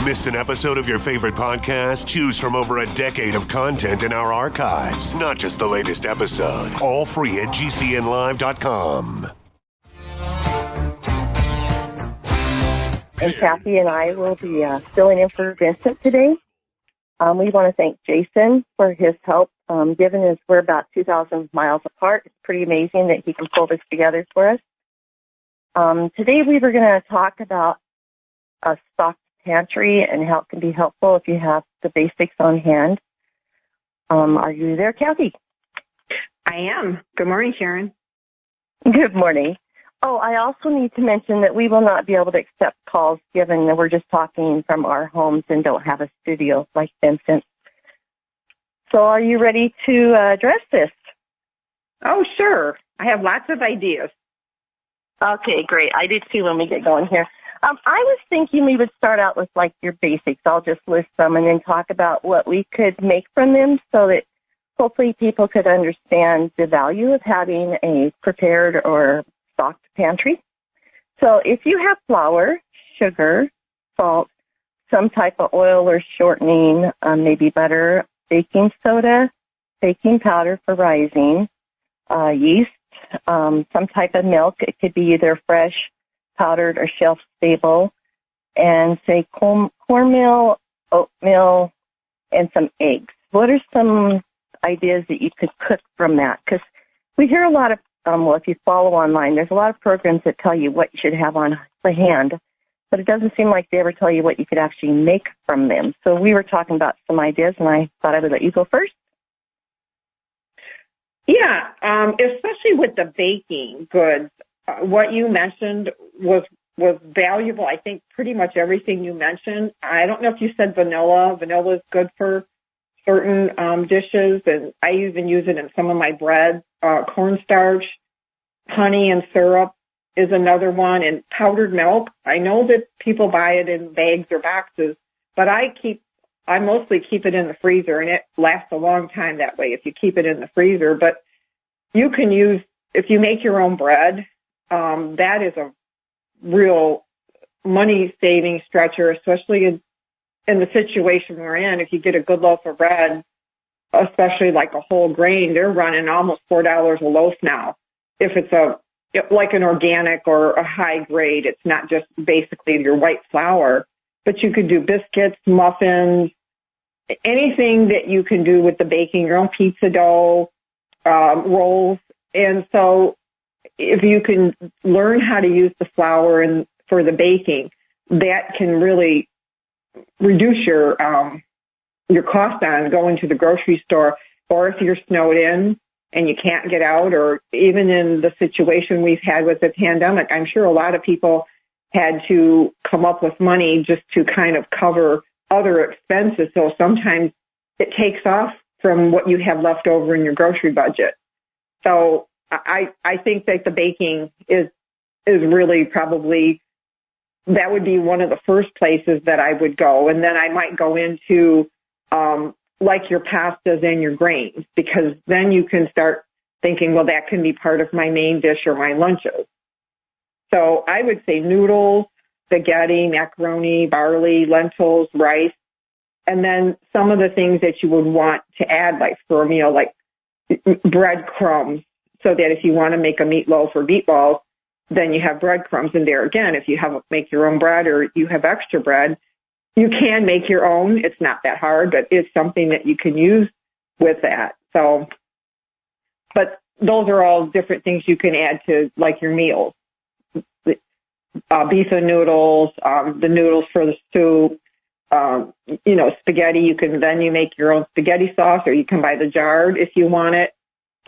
Missed an episode of your favorite podcast? Choose from over a decade of content in our archives, not just the latest episode. All free at GCNlive.com. And Cathy and I will be filling in for Vincent today. We want to thank Jason for his help, given as we're about 2,000 miles apart. It's pretty amazing that he can pull this together for us. Today we were going to talk about a stocked pantry and how it can be helpful if you have the basics on hand. Are you there, Cathy? I am. Good morning, Sharon. Good morning. Oh, I also need to mention that we will not be able to accept calls given that we're just talking from our homes and don't have a studio like Vincent. So are you ready to address this? Oh, sure. I have lots of ideas. Okay, great. I do too when we get going here. I was thinking we would start out with like your basics. I'll just list them and then talk about what we could make from them so that hopefully people could understand the value of having a prepared or stocked pantry. So if you have flour, sugar, salt, some type of oil or shortening, maybe butter, baking soda, baking powder for rising, yeast, some type of milk. It could be either fresh, powdered, or shelf-stable, and say cornmeal, oatmeal, and some eggs. What are some ideas that you could cook from that? Because we hear a lot of, well, if you follow online, there's a lot of programs that tell you what you should have on the hand, but it doesn't seem like they ever tell you what you could actually make from them. So we were talking about some ideas, and I thought I would let you go first. Yeah, especially with the baking goods. What you mentioned was valuable. I think pretty much everything you mentioned. I don't know if you said vanilla. Vanilla is good for certain dishes, and I even use it in some of my bread. Cornstarch, honey, and syrup is another one, and powdered milk. I know that people buy it in bags or boxes, but I mostly keep it in the freezer, and it lasts a long time that way if you keep it in the freezer. But you can use, if you make your own bread, that is a real money-saving stretcher, especially in the situation we're in. If you get a good loaf of bread, especially like a whole grain, they're running almost $4 a loaf now. If it's like an organic or a high grade, it's not just basically your white flour, but you could do biscuits, muffins, anything that you can do with the baking, your own pizza dough, rolls. And so if you can learn how to use the flour and for the baking, that can really reduce your cost on going to the grocery store, or if you're snowed in and you can't get out, or even in the situation we've had with the pandemic, I'm sure a lot of people had to come up with money just to kind of cover other expenses. So sometimes it takes off from what you have left over in your grocery budget. So I think that the baking is really probably, that would be one of the first places that I would go. And then I might go into like your pastas and your grains, because then you can start thinking, well, that can be part of my main dish or my lunches. So I would say noodles, spaghetti, macaroni, barley, lentils, rice, and then some of the things that you would want to add, like for a meal, like breadcrumbs, so that if you want to make a meatloaf or meatballs, then you have breadcrumbs in there. Again, if you make your own bread or you have extra bread, you can make your own. It's not that hard, but it's something that you can use with that. So, but those are all different things you can add to like your meals. Beef and noodles, the noodles for the soup, spaghetti. You make your own spaghetti sauce, or you can buy the jarred if you want it.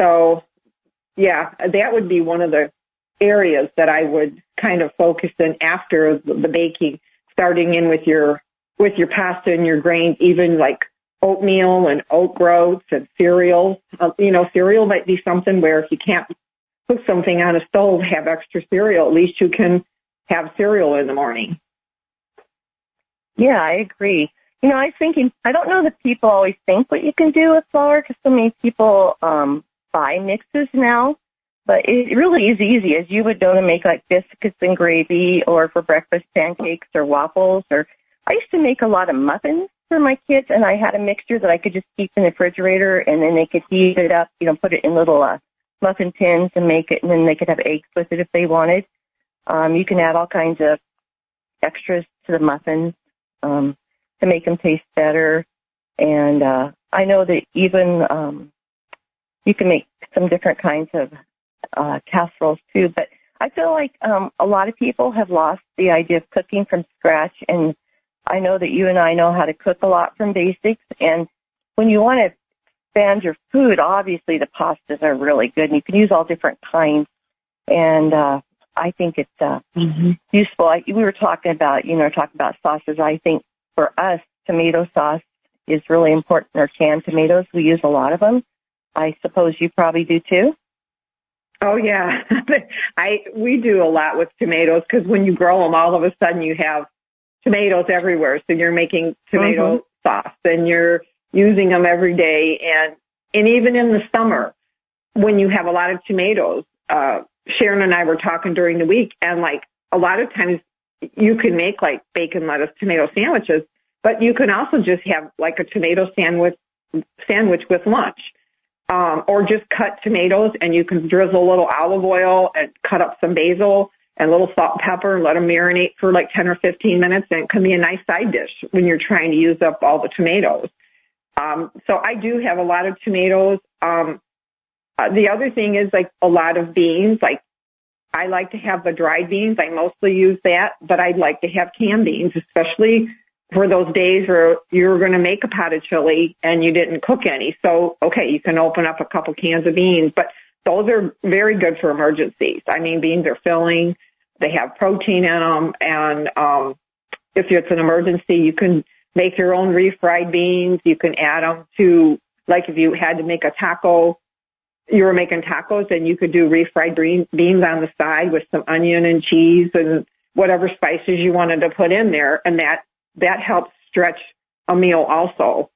So, yeah, that would be one of the areas that I would kind of focus in after the baking, starting in with your pasta and your grains, even like oatmeal and oat groats and cereals. Cereal might be something where if you can't cook something on a stove, have extra cereal. At least you can have cereal in the morning. Yeah, I agree. I was thinking, I don't know that people always think what you can do with flour, because so many people buy mixes now, but it really is easy, as you would know, to make like biscuits and gravy, or for breakfast pancakes or waffles, or I used to make a lot of muffins for my kids, and I had a mixture that I could just keep in the refrigerator, and then they could heat it up, put it in little muffin tins and make it, and then they could have eggs with it if they wanted. You can add all kinds of extras to the muffins to make them taste better. And I know that even you can make some different kinds of casseroles too. But I feel like a lot of people have lost the idea of cooking from scratch. And I know that you and I know how to cook a lot from basics. And when you want to expand your food, obviously the pastas are really good. And you can use all different kinds. And I think it's useful. We were talking about, sauces. I think for us, tomato sauce is really important, or canned tomatoes. We use a lot of them. I suppose you probably do too. Oh yeah, we do a lot with tomatoes, because when you grow them, all of a sudden you have tomatoes everywhere. So you're making tomato sauce, and you're using them every day, and even in the summer when you have a lot of tomatoes. Sharon and I were talking during the week, and like a lot of times you can make like bacon, lettuce, tomato sandwiches, but you can also just have like a tomato sandwich with lunch. Or just cut tomatoes, and you can drizzle a little olive oil and cut up some basil and a little salt and pepper and let them marinate for like 10 or 15 minutes, and it can be a nice side dish when you're trying to use up all the tomatoes. So I do have a lot of tomatoes. The other thing is like a lot of beans. Like I like to have the dried beans. I mostly use that, but I'd like to have canned beans, especially for those days where you're going to make a pot of chili and you didn't cook any. So, okay, you can open up a couple cans of beans, but those are very good for emergencies. I mean, beans are filling. They have protein in them. And if it's an emergency, you can make your own refried beans. You can add them to, like if you had to make a taco, you were making tacos, and you could do refried beans on the side with some onion and cheese and whatever spices you wanted to put in there. And that helps stretch a meal also.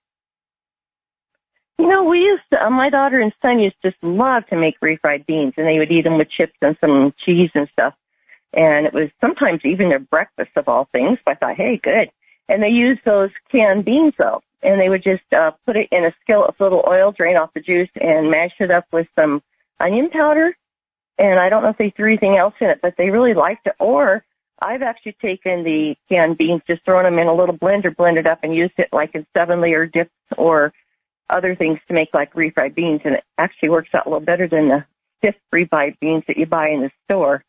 We used to, my daughter and son used to love to make refried beans, and they would eat them with chips and some cheese and stuff. And it was sometimes even their breakfast of all things. So I thought, hey, good. And they used those canned beans, though, and they would just put it in a skillet with a little oil, drain off the juice, and mash it up with some onion powder. And I don't know if they threw anything else in it, but they really liked it. Or I've actually taken the canned beans, just thrown them in a little blender, blended up, and used it like in 7-layer dips or other things to make like refried beans. And it actually works out a little better than the stiff refried beans that you buy in the store.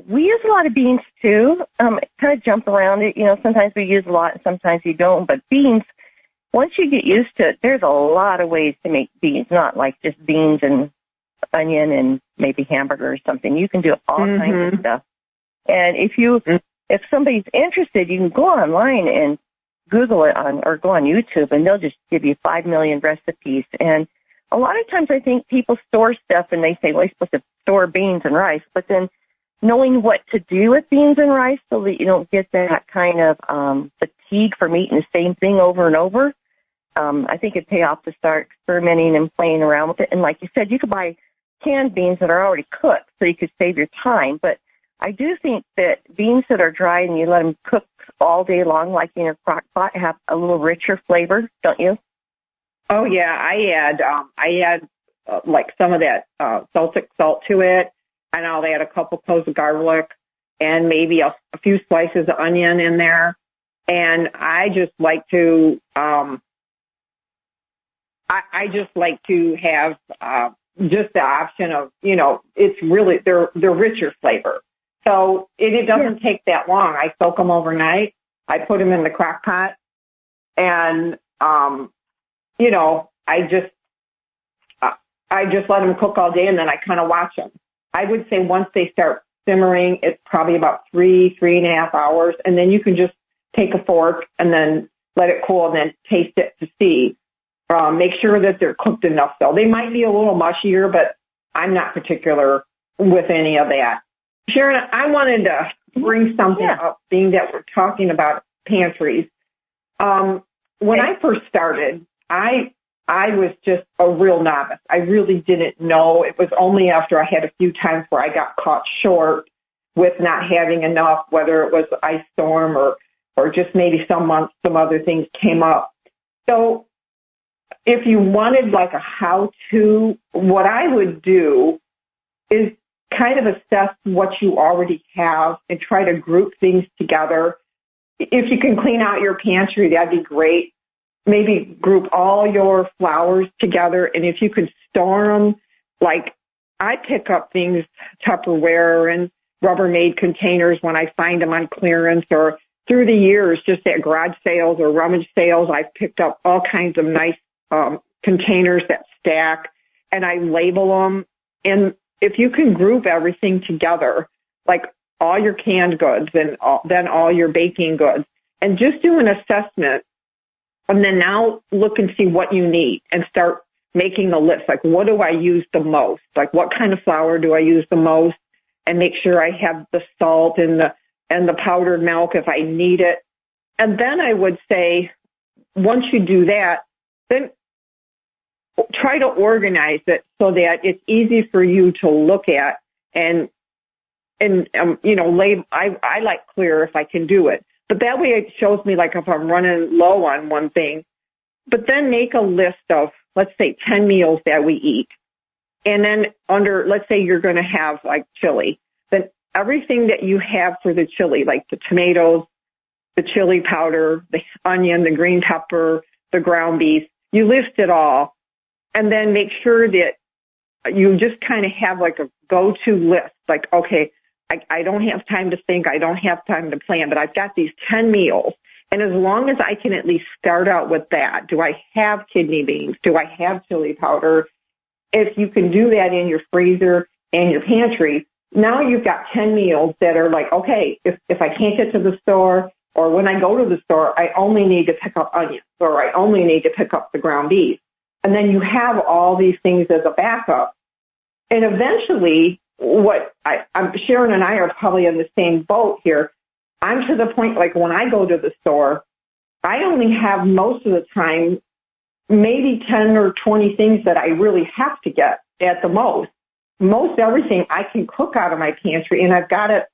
We use a lot of beans too. Kind of jump around it. Sometimes we use a lot and sometimes you don't. But beans, once you get used to it, there's a lot of ways to make beans, not like just beans and onion and maybe hamburger or something. You can do all kinds of stuff. And if somebody's interested, you can go online and Google it or go on YouTube, and they'll just give you 5 million recipes. And a lot of times I think people store stuff and they say, well, you're supposed to store beans and rice, but then knowing what to do with beans and rice so that you don't get that kind of fatigue from eating the same thing over and over, I think it'd pay off to start experimenting and playing around with it. And like you said, you could buy canned beans that are already cooked so you could save your time, but I do think that beans that are dry and you let them cook all day long, like in your crock pot, have a little richer flavor, don't you? Oh yeah, I add like some of that Celtic salt to it, and I'll add a couple cloves of garlic and maybe a few slices of onion in there. And I just like to, I just like to have just the option of, it's really they're richer flavor. So it doesn't take that long. I soak them overnight. I put them in the crock pot, and I just let them cook all day, and then I kind of watch them. I would say once they start simmering, it's probably about 3.5 hours, and then you can just take a fork and then let it cool, and then taste it to see. Make sure that they're cooked enough, though. They might be a little mushier, but I'm not particular with any of that. Sharon, I wanted to bring something up, being that we're talking about pantries. When I first started, I was just a real novice. I really didn't know. It was only after I had a few times where I got caught short with not having enough, whether it was ice storm or or just maybe some months some other things came up. So if you wanted like a how-to, what I would do is kind of assess what you already have and try to group things together. If you can clean out your pantry, that'd be great. Maybe group all your flowers together, and if you could store them, like I pick up things, Tupperware and Rubbermaid containers when I find them on clearance, or through the years, just at garage sales or rummage sales, I've picked up all kinds of nice containers that stack, and I label them. And if you can group everything together, like all your canned goods and then all your baking goods, and just do an assessment, and then now look and see what you need and start making a list. Like, what do I use the most? Like, what kind of flour do I use the most? And make sure I have the salt and the powdered milk if I need it. And then I would say, once you do that, then try to organize it so that it's easy for you to look at and label. I like clear if I can do it. But that way it shows me like if I'm running low on one thing. But then make a list of, let's say, 10 meals that we eat. And then let's say you're going to have like chili. Then everything that you have for the chili, like the tomatoes, the chili powder, the onion, the green pepper, the ground beef, you list it all. And then make sure that you just kind of have like a go-to list. Like, okay, I don't have time to think. I don't have time to plan, but I've got these 10 meals. And as long as I can at least start out with that, do I have kidney beans? Do I have chili powder? If you can do that in your freezer and your pantry, now you've got 10 meals that are like, okay, if I can't get to the store, or when I go to the store, I only need to pick up onions, or I only need to pick up the ground beef. And then you have all these things as a backup. And eventually, Sharon and I are probably in the same boat here. I'm to the point, like when I go to the store, I only have most of the time maybe 10 or 20 things that I really have to get at the most. Most everything I can cook out of my pantry, and I've got it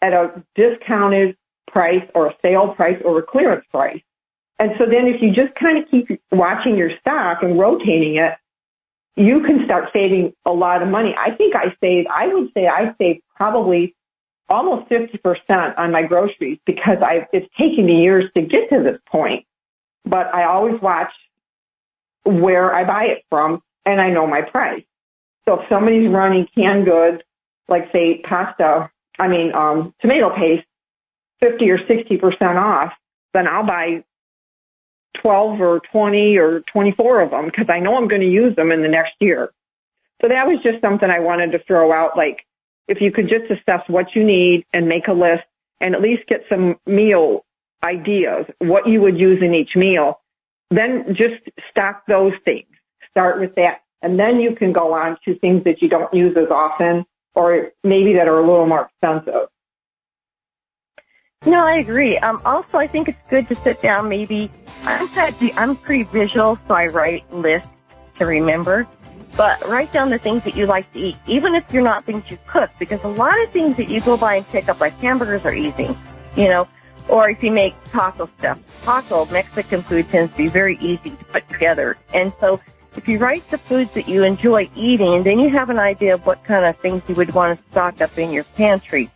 at a discounted price or a sale price or a clearance price. And so then if you just kind of keep watching your stock and rotating it, you can start saving a lot of money. I would say I saved probably almost 50% on my groceries because it's taken me years to get to this point. But I always watch where I buy it from, and I know my price. So if somebody's running canned goods, like say tomato paste, 50 or 60% off, then I'll buy 12 or 20 or 24 of them because I know I'm going to use them in the next year. So that was just something I wanted to throw out. Like, if you could just assess what you need and make a list and at least get some meal ideas, what you would use in each meal, then just stock those things. Start with that. And then you can go on to things that you don't use as often or maybe that are a little more expensive. No, I agree. Also, I think it's good to sit down. Maybe I'm pretty visual, so I write lists to remember. But write down the things that you like to eat, even if you're not things you cook, because a lot of things that you go by and pick up, like hamburgers, are easy, or if you make taco stuff. Mexican food tends to be very easy to put together. And so if you write the foods that you enjoy eating, then you have an idea of what kind of things you would want to stock up in your pantry.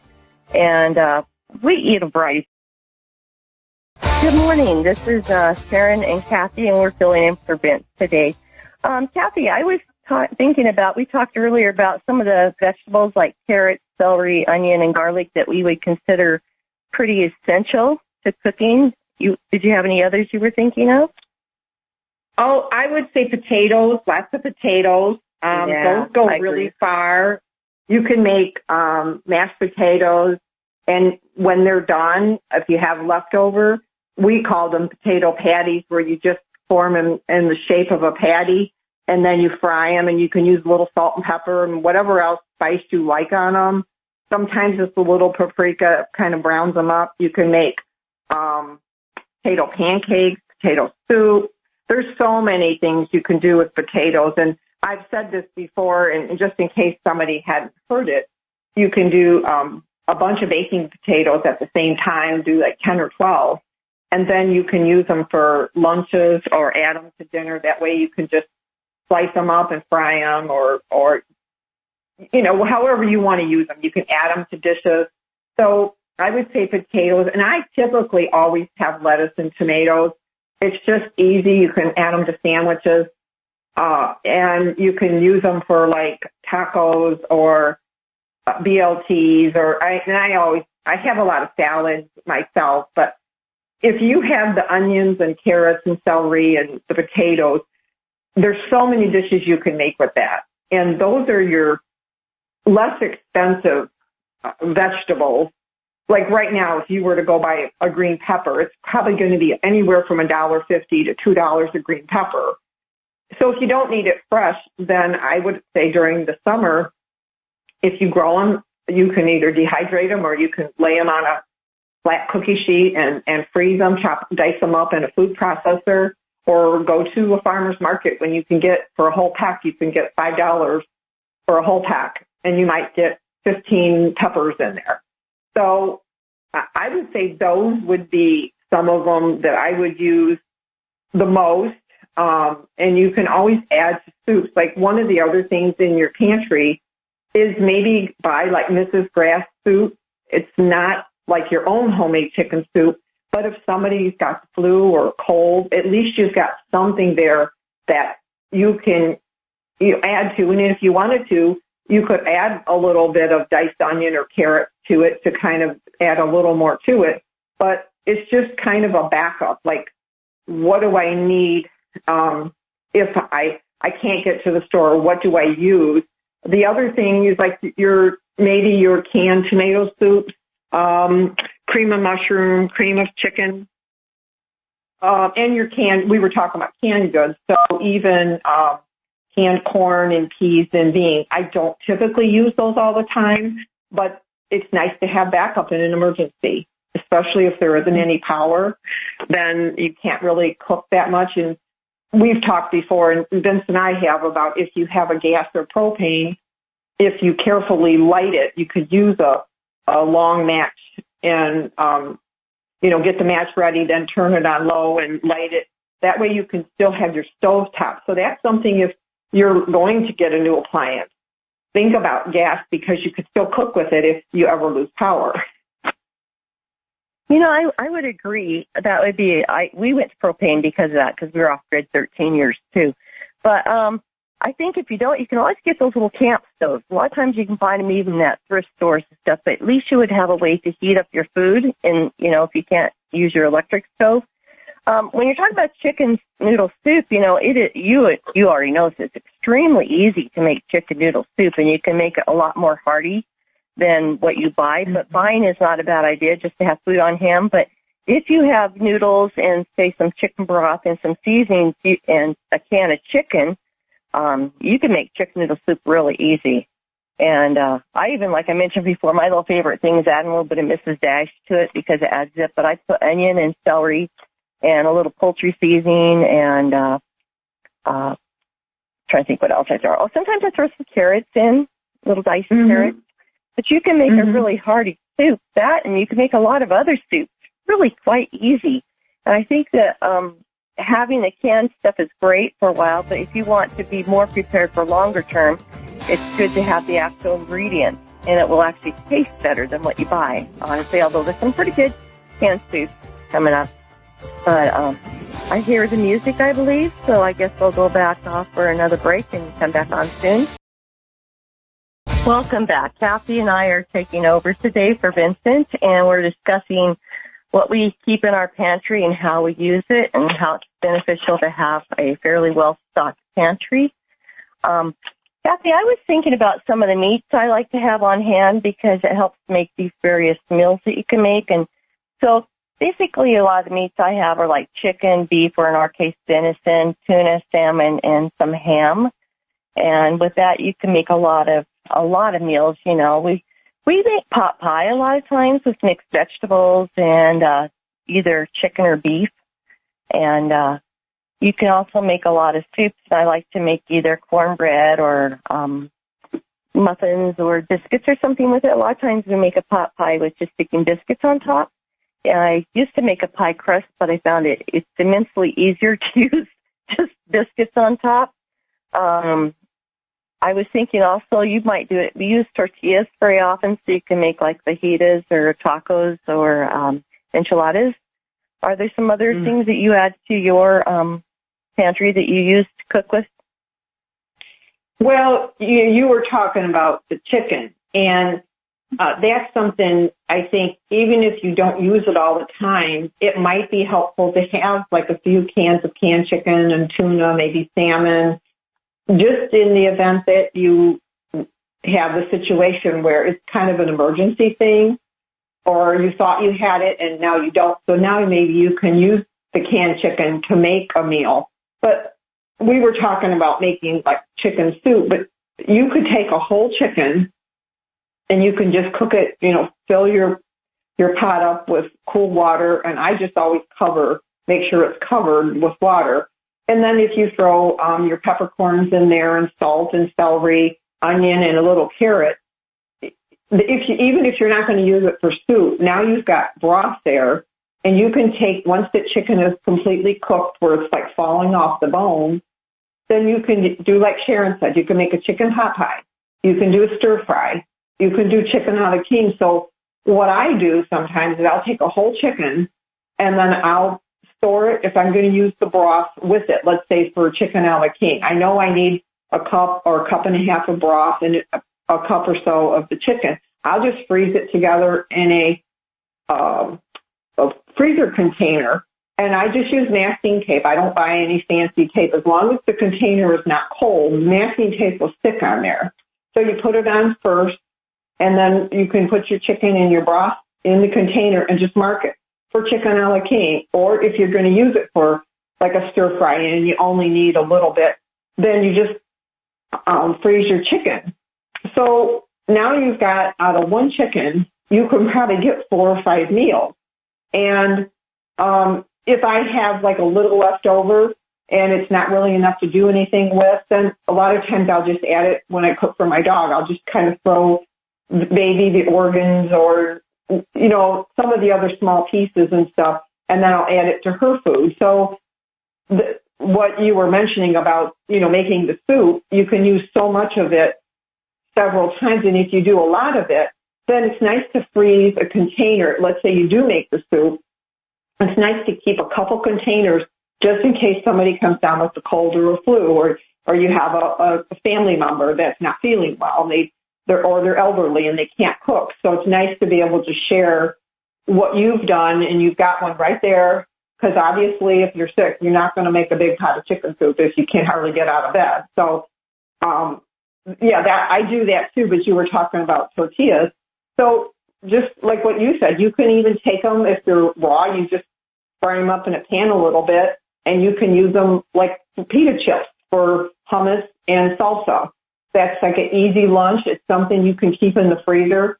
And we eat a variety. Good morning. This is Sharon and Cathy, and we're filling in for Vince today. Cathy, I was thinking about, we talked earlier about some of the vegetables like carrots, celery, onion, and garlic that we would consider pretty essential to cooking. Did you have any others you were thinking of? Oh, I would say potatoes, lots of potatoes. Those go really far. You can make mashed potatoes, and when they're done, if you have leftover, we call them potato patties, where you just form them in the shape of a patty, and then you fry them, and you can use a little salt and pepper and whatever else spice you like on them. Sometimes just a little paprika kind of browns them up. You can make potato pancakes, potato soup. There's so many things you can do with potatoes, and I've said this before, and just in case somebody hadn't heard it, you can do a bunch of baking potatoes at the same time, do like 10 or 12, and then you can use them for lunches or add them to dinner. That way you can just slice them up and fry them or however you want to use them. You can add them to dishes. So I would say potatoes, and I typically always have lettuce and tomatoes. It's just easy. You can add them to sandwiches, and you can use them for like tacos or BLTs. I have a lot of salads myself, but if you have the onions and carrots and celery and the potatoes, there's so many dishes you can make with that, and those are your less expensive vegetables. Like right now, if you were to go buy a green pepper, it's probably going to be anywhere from $1.50 to $2 a green pepper. So if you don't need it fresh, then I would say during the summer, if you grow them, you can either dehydrate them or you can lay them on a flat cookie sheet and freeze them, dice them up in a food processor, or go to a farmer's market when you can get, for a whole pack, you can get $5 for a whole pack, and you might get 15 peppers in there. So I would say those would be some of them that I would use the most. And you can always add to soups. Like one of the other things in your pantry is maybe buy like Mrs. Grass soup. It's not like your own homemade chicken soup, but if somebody's got the flu or cold, at least you've got something there that you can add to. And if you wanted to, you could add a little bit of diced onion or carrot to it to kind of add a little more to it. But it's just kind of a backup. Like, what do I need if I can't get to the store? What do I use? The other thing is like maybe your canned tomato soup, cream of mushroom, cream of chicken, and your we were talking about canned goods. So even canned corn and peas and beans. I don't typically use those all the time, but it's nice to have backup in an emergency, especially if there isn't any power. Then you can't really cook that much. And we've talked before, and Vince and I have, about if you have a gas or propane, if you carefully light it, you could use a long match and, get the match ready, then turn it on low and light it. That way you can still have your stove top. So that's something if you're going to get a new appliance, think about gas, because you could still cook with it if you ever lose power. I would agree. That would be, we went to propane because of that, because we were off grid 13 years too. But I think if you don't, you can always get those little camp stoves. A lot of times you can find them even at thrift stores and stuff, but at least you would have a way to heat up your food, and, if you can't use your electric stove. When you're talking about chicken noodle soup, you already know this. It's extremely easy to make chicken noodle soup, and you can make it a lot more hearty than what you buy. But buying is not a bad idea, just to have food on hand. But if you have noodles and, say, some chicken broth and some seasonings and a can of chicken, you can make chicken noodle soup really easy. And I even, like I mentioned before, my little favorite thing is adding a little bit of Mrs. Dash to it because it adds zip. But I put onion and celery and a little poultry seasoning, and trying to think what else I throw. Oh, sometimes I throw some carrots in, little diced carrots. But you can make a really hearty soup, and you can make a lot of other soups really quite easy. And I think that having the canned stuff is great for a while, but if you want to be more prepared for longer term, it's good to have the actual ingredients, and it will actually taste better than what you buy, honestly, although there's some pretty good canned soups coming up. But I hear the music, I believe, so I guess we'll go back off for another break and come back on soon. Welcome back. Cathy and I are taking over today for Vincent, and we're discussing what we keep in our pantry and how we use it, and how it's beneficial to have a fairly well-stocked pantry. Cathy, I was thinking about some of the meats I like to have on hand because it helps make these various meals that you can make. And so basically a lot of the meats I have are like chicken, beef, or in our case venison, tuna, salmon, and some ham. And with that, you can make a lot of meals. We make pot pie a lot of times with mixed vegetables and either chicken or beef. And you can also make a lot of soups. I like to make either cornbread or muffins or biscuits or something with it. A lot of times we make a pot pie with just sticking biscuits on top. I used to make a pie crust, but I found it's immensely easier to use just biscuits on top. I was thinking also you might do it. We use tortillas very often, so you can make like fajitas or tacos or enchiladas. Are there some other things that you add to your pantry that you use to cook with? Well, you were talking about the chicken, and that's something I think even if you don't use it all the time, it might be helpful to have like a few cans of canned chicken and tuna, maybe salmon, just in the event that you have a situation where it's kind of an emergency thing, or you thought you had it and now you don't. So now maybe you can use the canned chicken to make a meal. But we were talking about making like chicken soup, but you could take a whole chicken and you can just cook it, fill your pot up with cool water. And I just always make sure it's covered with water. And then if you throw your peppercorns in there and salt and celery, onion, and a little carrot, even if you're not going to use it for soup, now you've got broth there, and you can take, once the chicken is completely cooked where it's like falling off the bone, then you can do like Sharon said, you can make a chicken pot pie. You can do a stir fry. You can do chicken a la king. So what I do sometimes is I'll take a whole chicken and then I'll store it if I'm going to use the broth with it. Let's say for chicken a la king, I know I need a cup or a cup and a half of broth and a cup or so of the chicken. I'll just freeze it together in a freezer container, and I just use masking tape. I don't buy any fancy tape. As long as the container is not cold, masking tape will stick on there. So you put it on first, and then you can put your chicken and your broth in the container and just mark it for chicken a la king. Or if you're going to use it for like a stir fry and you only need a little bit, then you just freeze your chicken. So now you've got, out of one chicken, you can probably get 4 or 5 meals. And if I have like a little left over and it's not really enough to do anything with, then a lot of times I'll just add it when I cook for my dog. I'll just kind of throw maybe the organs or, some of the other small pieces and stuff, and then I'll add it to her food. So what you were mentioning about, making the soup, you can use so much of it several times. And if you do a lot of it, then it's nice to freeze a container. Let's say you do make the soup. It's nice to keep a couple containers just in case somebody comes down with a cold or a flu, or you have a family member that's not feeling well. They're elderly and they can't cook. So it's nice to be able to share what you've done, and you've got one right there. Because obviously, if you're sick, you're not going to make a big pot of chicken soup if you can't hardly get out of bed. So, that I do that too. But you were talking about tortillas. So just like what you said, you can even take them if they're raw. You just fry them up in a pan a little bit, and you can use them like pita chips for hummus and salsa. That's like an easy lunch. It's something you can keep in the freezer,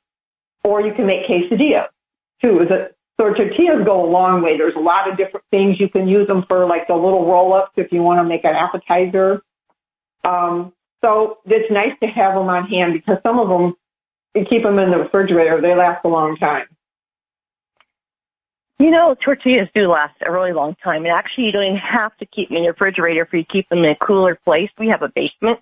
or you can make quesadillas too. So tortillas go a long way. There's a lot of different things. You can use them for like the little roll-ups if you want to make an appetizer. So it's nice to have them on hand because some of them, you keep them in the refrigerator, they last a long time. Tortillas do last a really long time. And actually, you don't even have to keep them in your refrigerator if you keep them in a cooler place. We have a basement,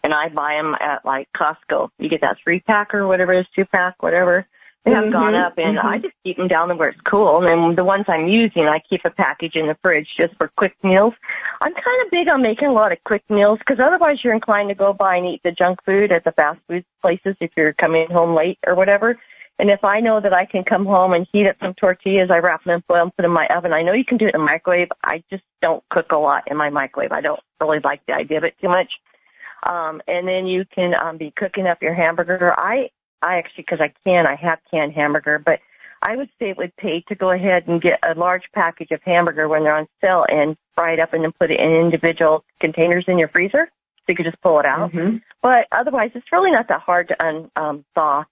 and I buy them at like Costco. You get that 3-pack or whatever it is, 2-pack, whatever. They have gone up, and I just keep them down where it's cool. And then the ones I'm using, I keep a package in the fridge just for quick meals. I'm kind of big on making a lot of quick meals because otherwise you're inclined to go by and eat the junk food at the fast food places if you're coming home late or whatever. And if I know that I can come home and heat up some tortillas, I wrap them in foil and put them in my oven. I know you can do it in the microwave. I just don't cook a lot in my microwave. I don't really like the idea of it too much. And then you can be cooking up your hamburger. I actually, because I have canned hamburger, but I would say it would pay to go ahead and get a large package of hamburger when they're on sale and fry it up and then put it in individual containers in your freezer so you could just pull it out. But otherwise, it's really not that hard to unthaw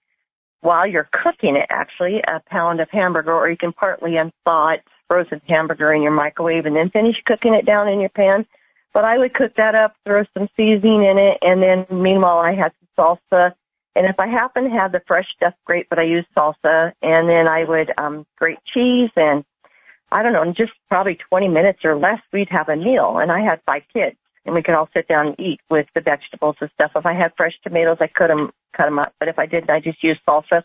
while you're cooking it, actually, a pound of hamburger, or you can partly unthaw it, frozen hamburger in your microwave and then finish cooking it down in your pan. But I would cook that up, throw some seasoning in it, and then meanwhile I had some salsa And if I happen to have the fresh stuff, great, but I use salsa. And then I would grate cheese, and I don't know, in just probably 20 minutes or less, we'd have a meal. And I had 5 kids, and we could all sit down and eat with the vegetables and stuff. If I had fresh tomatoes, I cut them up. But if I didn't, I just used salsa.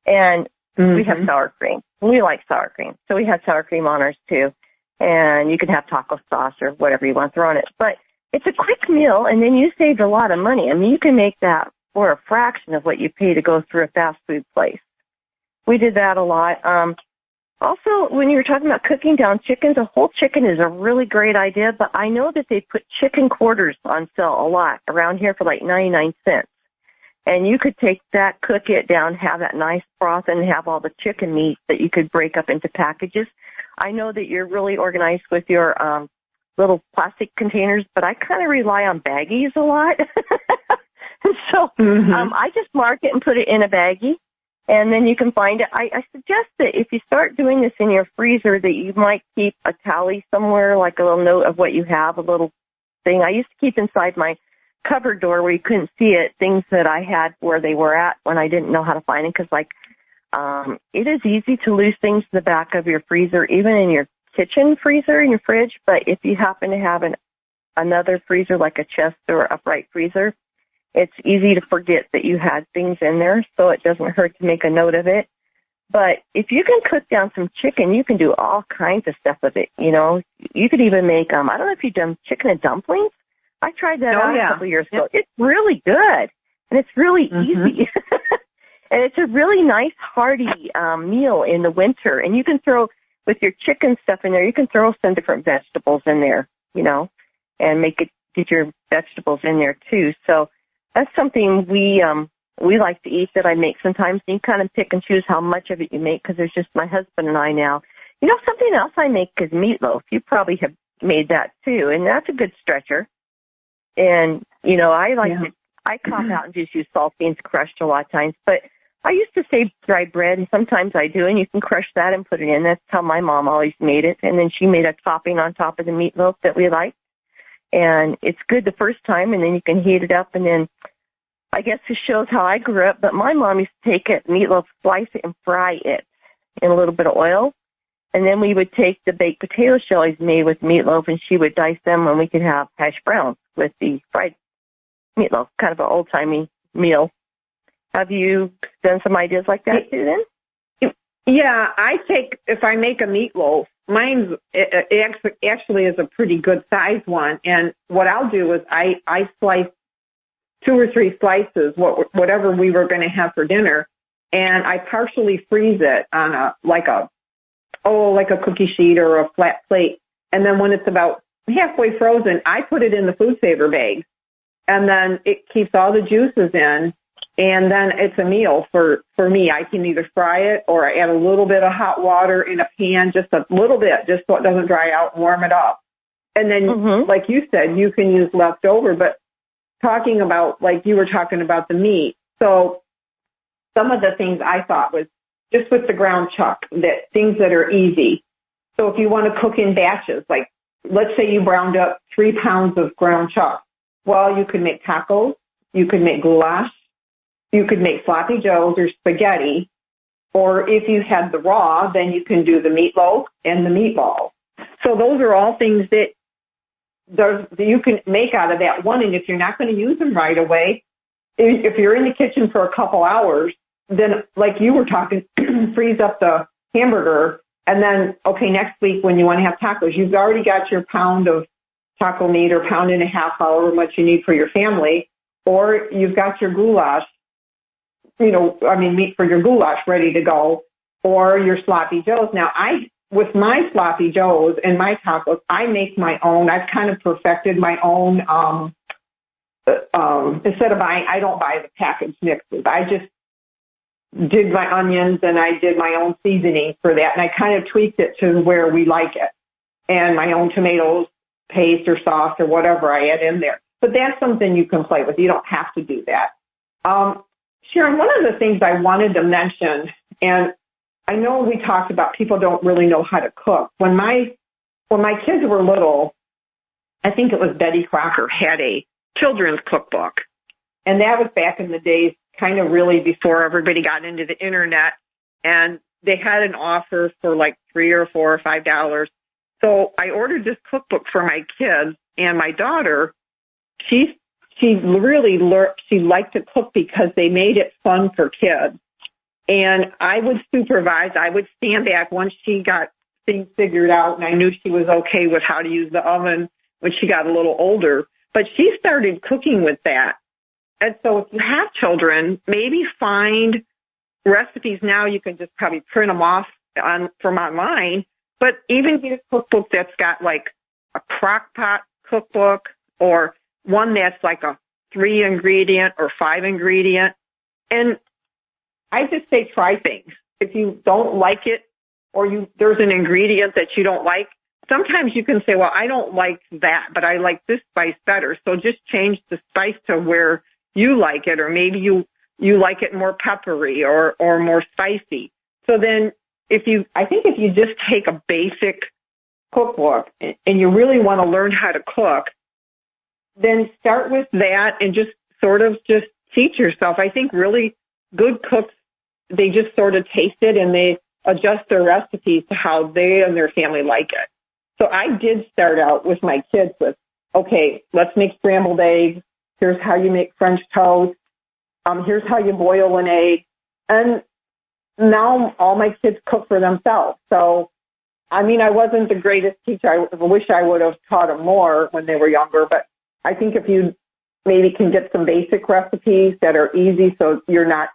And we have sour cream. We like sour cream. So we had sour cream on ours, too. And you can have taco sauce or whatever you want to throw on it. But it's a quick meal, and then you saved a lot of money. I mean, you can make that for a fraction of what you pay to go through a fast food place. We did that a lot. Also, when you were talking about cooking down chickens, a whole chicken is a really great idea, but I know that they put chicken quarters on sale a lot around here for like 99 cents. And you could take that, cook it down, have that nice broth, and have all the chicken meat that you could break up into packages. I know that you're really organized with your little plastic containers, but I kind of rely on baggies a lot. So I just mark it and put it in a baggie, and then you can find it. I suggest that if you start doing this in your freezer, that you might keep a tally somewhere, like a little note of what you have, a little thing. I used to keep inside my cupboard door where you couldn't see it, things that I had where they were at when I didn't know how to find them, because, like, it is easy to lose things in the back of your freezer, even in your kitchen freezer, in your fridge. But if you happen to have another freezer, like a chest or upright freezer, it's easy to forget that you had things in there, so it doesn't hurt to make a note of it. But if you can cook down some chicken, you can do all kinds of stuff with it. You know, you could even make, I don't know if you've done chicken and dumplings. I tried that out a couple of years ago. It's really good, and it's really easy. And it's a really nice, hearty meal in the winter. And you can throw, with your chicken stuff in there, you can throw some different vegetables in there, you know, and get your vegetables in there too. So that's something we like to eat that I make sometimes. You kind of pick and choose how much of it you make, because there's just my husband and I now. You know, something else I make is meatloaf. You probably have made that too, and that's a good stretcher. And, you know, I cop out and just use salt beans crushed a lot of times, but I used to save dry bread, and sometimes I do, and you can crush that and put it in. That's how my mom always made it. And then she made a topping on top of the meatloaf that we liked. And it's good the first time, and then you can heat it up. And then I guess this shows how I grew up, but my mom used to take it, meatloaf, slice it, and fry it in a little bit of oil. And then we would take the baked potato shells made with meatloaf, and she would dice them, and we could have hash browns with the fried meatloaf, kind of an old-timey meal. Have you done some ideas like that too then? Yeah, if I make a meatloaf, mine actually is a pretty good size one. And what I'll do is I slice 2 or 3 slices, whatever we were going to have for dinner, and I partially freeze it on like a cookie sheet or a flat plate. And then when it's about halfway frozen, I put it in the food saver bag, and then it keeps all the juices in. And then it's a meal for me. I can either fry it or I add a little bit of hot water in a pan, just a little bit, just so it doesn't dry out, and warm it up. And then, like you said, you can use leftover. But talking about, like you were talking about the meat, so some of the things I thought was just with the ground chuck, that things that are easy. So if you want to cook in batches, like let's say you browned up 3 pounds of ground chuck. Well, you could make tacos, you could make goulash, you could make sloppy joes or spaghetti, or if you had the raw, then you can do the meatloaf and the meatballs. So those are all things that you can make out of that one. And if you're not going to use them right away, if you're in the kitchen for a couple hours, then like you were talking, freeze up the hamburger, and then, okay, next week when you want to have tacos, you've already got your pound of taco meat or pound and a half, however much you need for your family, or you've got your goulash, meat for your goulash ready to go, or your sloppy joes. Now, with my sloppy joes and my tacos, I make my own. I've kind of perfected my own. Instead of buying, I don't buy the packaged mixes. I just did my onions and I did my own seasoning for that, and I kind of tweaked it to where we like it, and my own tomatoes, paste or sauce or whatever I add in there. But that's something you can play with. You don't have to do that. Sharon, one of the things I wanted to mention, and I know we talked about people don't really know how to cook. When my kids were little, I think it was Betty Crocker had a children's cookbook. And that was back in the days kind of really before everybody got into the internet, and they had an offer for like $3 or $4 or $5. So I ordered this cookbook for my kids, and my daughter, she really learned, she liked to cook because they made it fun for kids. And I would supervise, I would stand back once she got things figured out, and I knew she was okay with how to use the oven when she got a little older. But she started cooking with that. And so if you have children, maybe find recipes now. You can just probably print them off from online, but even get a cookbook that's got like a crock pot cookbook, or one that's like a 3-ingredient or 5-ingredient. And I just say try things. If you don't like it, or there's an ingredient that you don't like, sometimes you can say, well, I don't like that, but I like this spice better. So just change the spice to where you like it, or maybe you like it more peppery or more spicy. So then I think if you just take a basic cookbook and you really want to learn how to cook, then start with that and just sort of just teach yourself. I think really good cooks, they just sort of taste it and they adjust their recipes to how they and their family like it. So I did start out with my kids with, okay, let's make scrambled eggs. Here's how you make French toast. Here's how you boil an egg. And now all my kids cook for themselves. So, I mean, I wasn't the greatest teacher. I wish I would have taught them more when they were younger. But I think if you maybe can get some basic recipes that are easy, so you're not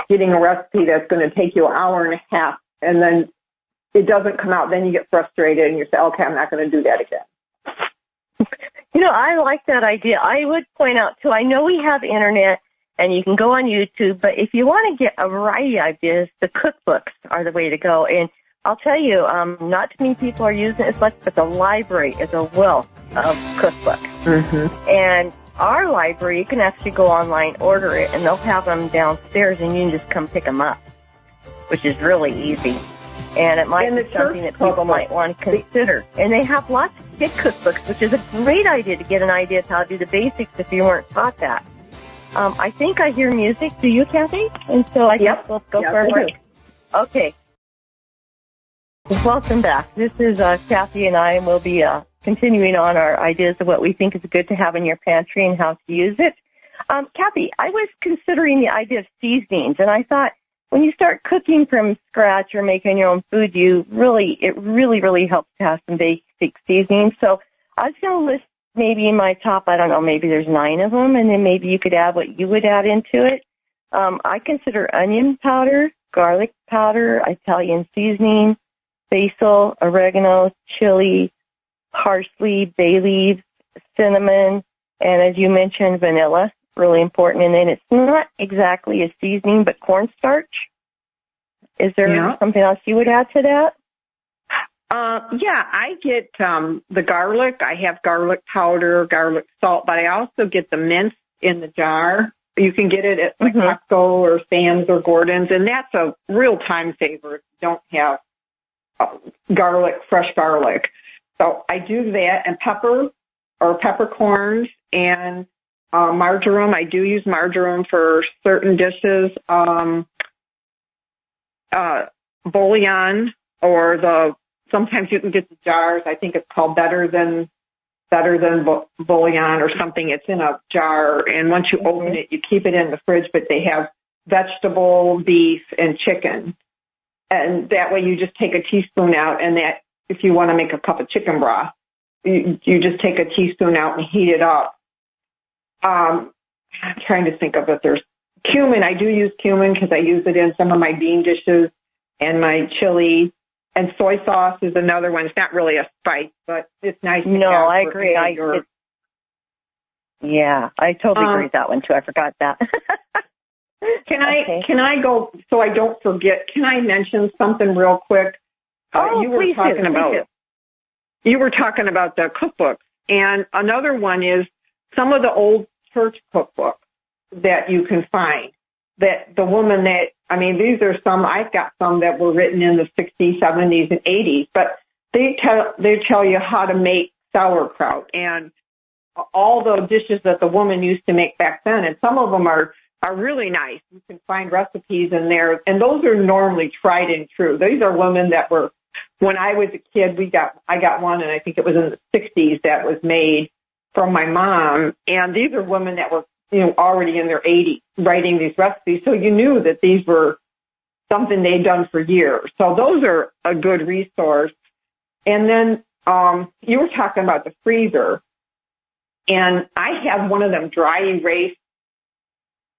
getting a recipe that's going to take you an hour and a half, and then it doesn't come out, then you get frustrated and you say, okay, I'm not going to do that again. You know, I like that idea. I would point out, too, I know we have internet and you can go on YouTube, but if you want to get a variety of ideas, the cookbooks are the way to go. And I'll tell you, not too many people are using it, but the library is a wealth of cookbooks. Mm-hmm. And our library, you can actually go online, order it, and they'll have them downstairs, and you can just come pick them up, which is really easy. And it might be something that people might want to consider. And they have lots of kid cookbooks, which is a great idea to get an idea of how to do the basics if you weren't taught that. I think I hear music. Do you, Cathy? And so I guess we'll go for a break. Okay. Welcome back. This is Cathy and I, and we'll be continuing on our ideas of what we think is good to have in your pantry and how to use it. Cathy, I was considering the idea of seasonings, and I thought when you start cooking from scratch or making your own food, it really helps to have some basic seasonings. So I was going to list maybe in my top, I don't know, maybe there's 9 of them, and then maybe you could add what you would add into it. I consider onion powder, garlic powder, Italian seasoning, basil, oregano, chili, parsley, bay leaves, cinnamon, and as you mentioned, vanilla, really important. And then it's not exactly a seasoning, but cornstarch. Is there something else you would add to that? I get the garlic. I have garlic powder, garlic salt, but I also get the mince in the jar. You can get it at like Costco or Sam's or Gordon's, and that's a real time saver if you don't have fresh garlic. So I do that, and pepper or peppercorns and marjoram. I do use marjoram for certain dishes. Bouillon, or sometimes you can get the jars. I think it's called better than bouillon or something. It's in a jar, and once you open it, you keep it in the fridge, but they have vegetable, beef, and chicken. And that way you just take a teaspoon out, and that if you want to make a cup of chicken broth, you just take a teaspoon out and heat it up. I'm trying to think of if there's cumin. I do use cumin because I use it in some of my bean dishes and my chili. And soy sauce is another one. It's not really a spice, but it's nice to have. No, I agree. I totally agree with that one too. I forgot that. Can I go, so I don't forget, can I mention something real quick? You were talking about the cookbooks, and another one is some of the old church cookbooks that you can find. That the woman these are some, I've got some that were written in the 60s, 70s, and 80s, but they tell you how to make sauerkraut and all the dishes that the woman used to make back then, and some of them are are really nice. You can find recipes in there, and those are normally tried and true. These are women that were, when I was a kid, I got one, and I think it was in the 60s that was made from my mom. And these are women that were, already in their 80s writing these recipes. So you knew that these were something they'd done for years. So those are a good resource. And then you were talking about the freezer, and I have one of them dry erase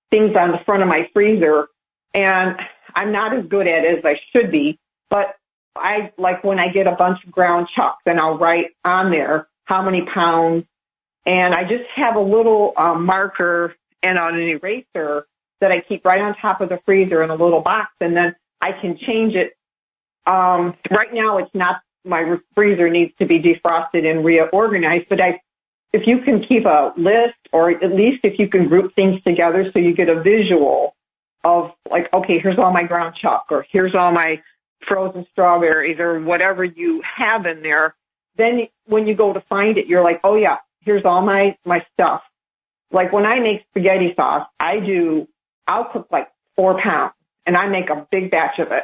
things on the front of my freezer, and I'm not as good at it as I should be, but I like when I get a bunch of ground chucks, and I'll write on there how many pounds, and I just have a little marker and an eraser that I keep right on top of the freezer in a little box, and then I can change it. Right now, it's not, my freezer needs to be defrosted and reorganized, but if you can keep a list, or at least if you can group things together so you get a visual of like, okay, here's all my ground chuck, or here's all my frozen strawberries, or whatever you have in there, then when you go to find it, you're like, oh yeah, here's all my stuff. Like when I make spaghetti sauce, I'll cook like 4 pounds, and I make a big batch of it.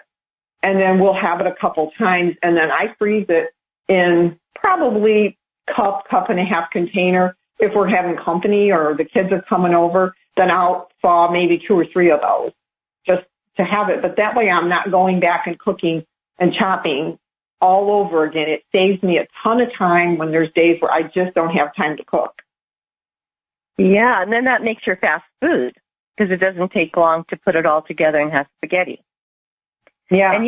And then we'll have it a couple times, and then I freeze it in probably cup and a half container. If we're having company or the kids are coming over, then I'll thaw maybe 2 or 3 of those just to have it. But that way I'm not going back and cooking and chopping all over again. It saves me a ton of time when there's days where I just don't have time to cook. Yeah, and then that makes your fast food because it doesn't take long to put it all together and have spaghetti. Yeah. And,